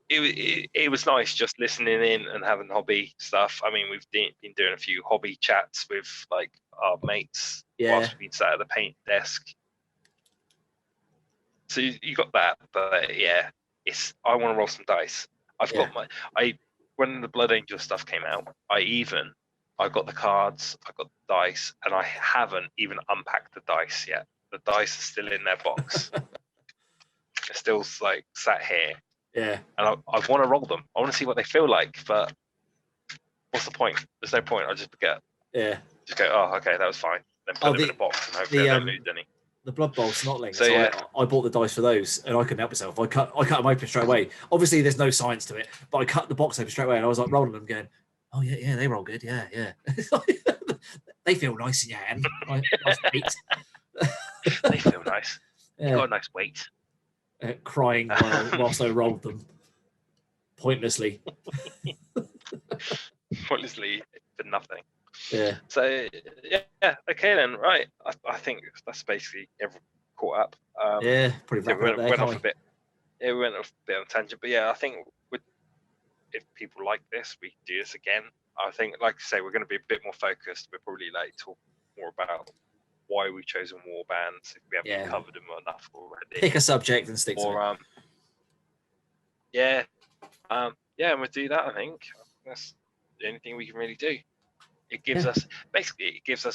it was nice just listening in and having hobby stuff. I mean, we've been doing a few hobby chats with like our mates whilst we've been sat at the paint desk. So you got that, but yeah, I want to roll some dice. When the Blood Angel stuff came out, I got the cards, I got the dice, and I haven't even unpacked the dice yet. The dice are still in their box. They're still like sat here. Yeah. And I want to roll them. I want to see what they feel like, but what's the point? There's no point. I just forget. Yeah. Just go, oh, okay, that was fine. Then put them in a box and hopefully I don't lose any. The BloodBowl snotlings. So I bought the dice for those, and I couldn't help myself. I cut them open straight away. Obviously, there's no science to it, but I cut the box open straight away, and I was like rolling them, going, "Oh yeah, they roll good. Yeah." They feel nice in your hand. Nice weight. They feel nice. Yeah. You got a nice weight. Crying whilst I rolled them pointlessly. Pointlessly for nothing. Yeah. So yeah, okay then. Right, I think that's basically everyone caught up. Pretty we went off a bit. Yeah, we went off a bit on a tangent, but yeah, I think if people like this, we can do this again. I think, like I say, we're going to be a bit more focused. We're probably like talk more about why we've chosen warbands if we haven't covered them enough already. Pick a subject and stick to it. And we'll do that. I think that's the only thing we can really do. It gives us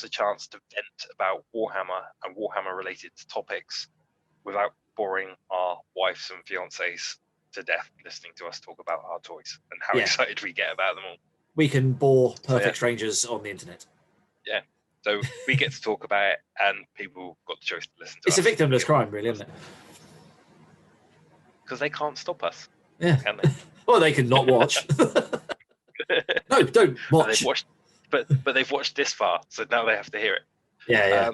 a chance to vent about Warhammer and Warhammer related topics without boring our wives and fiancés to death listening to us talk about our toys and how excited we get about them all. we can bore perfect yeah. strangers on the internet. So we get to talk about it, and people got the choice to listen to us. It's a victimless crime, really, isn't it? Because they can't stop us, Yeah. can they? Well, they can not watch. No, don't watch. They've watched, but they've watched this far, so now they have to hear it. Yeah.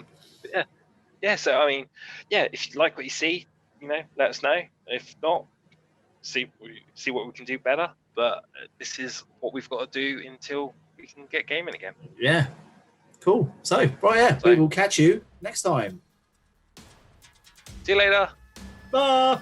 Yeah. So I mean, yeah. If you like what you see, let us know. If not, see what we can do better. But this is what we've got to do until we can get gaming again. Yeah. Cool. So, we will catch you next time. See you later. Bye.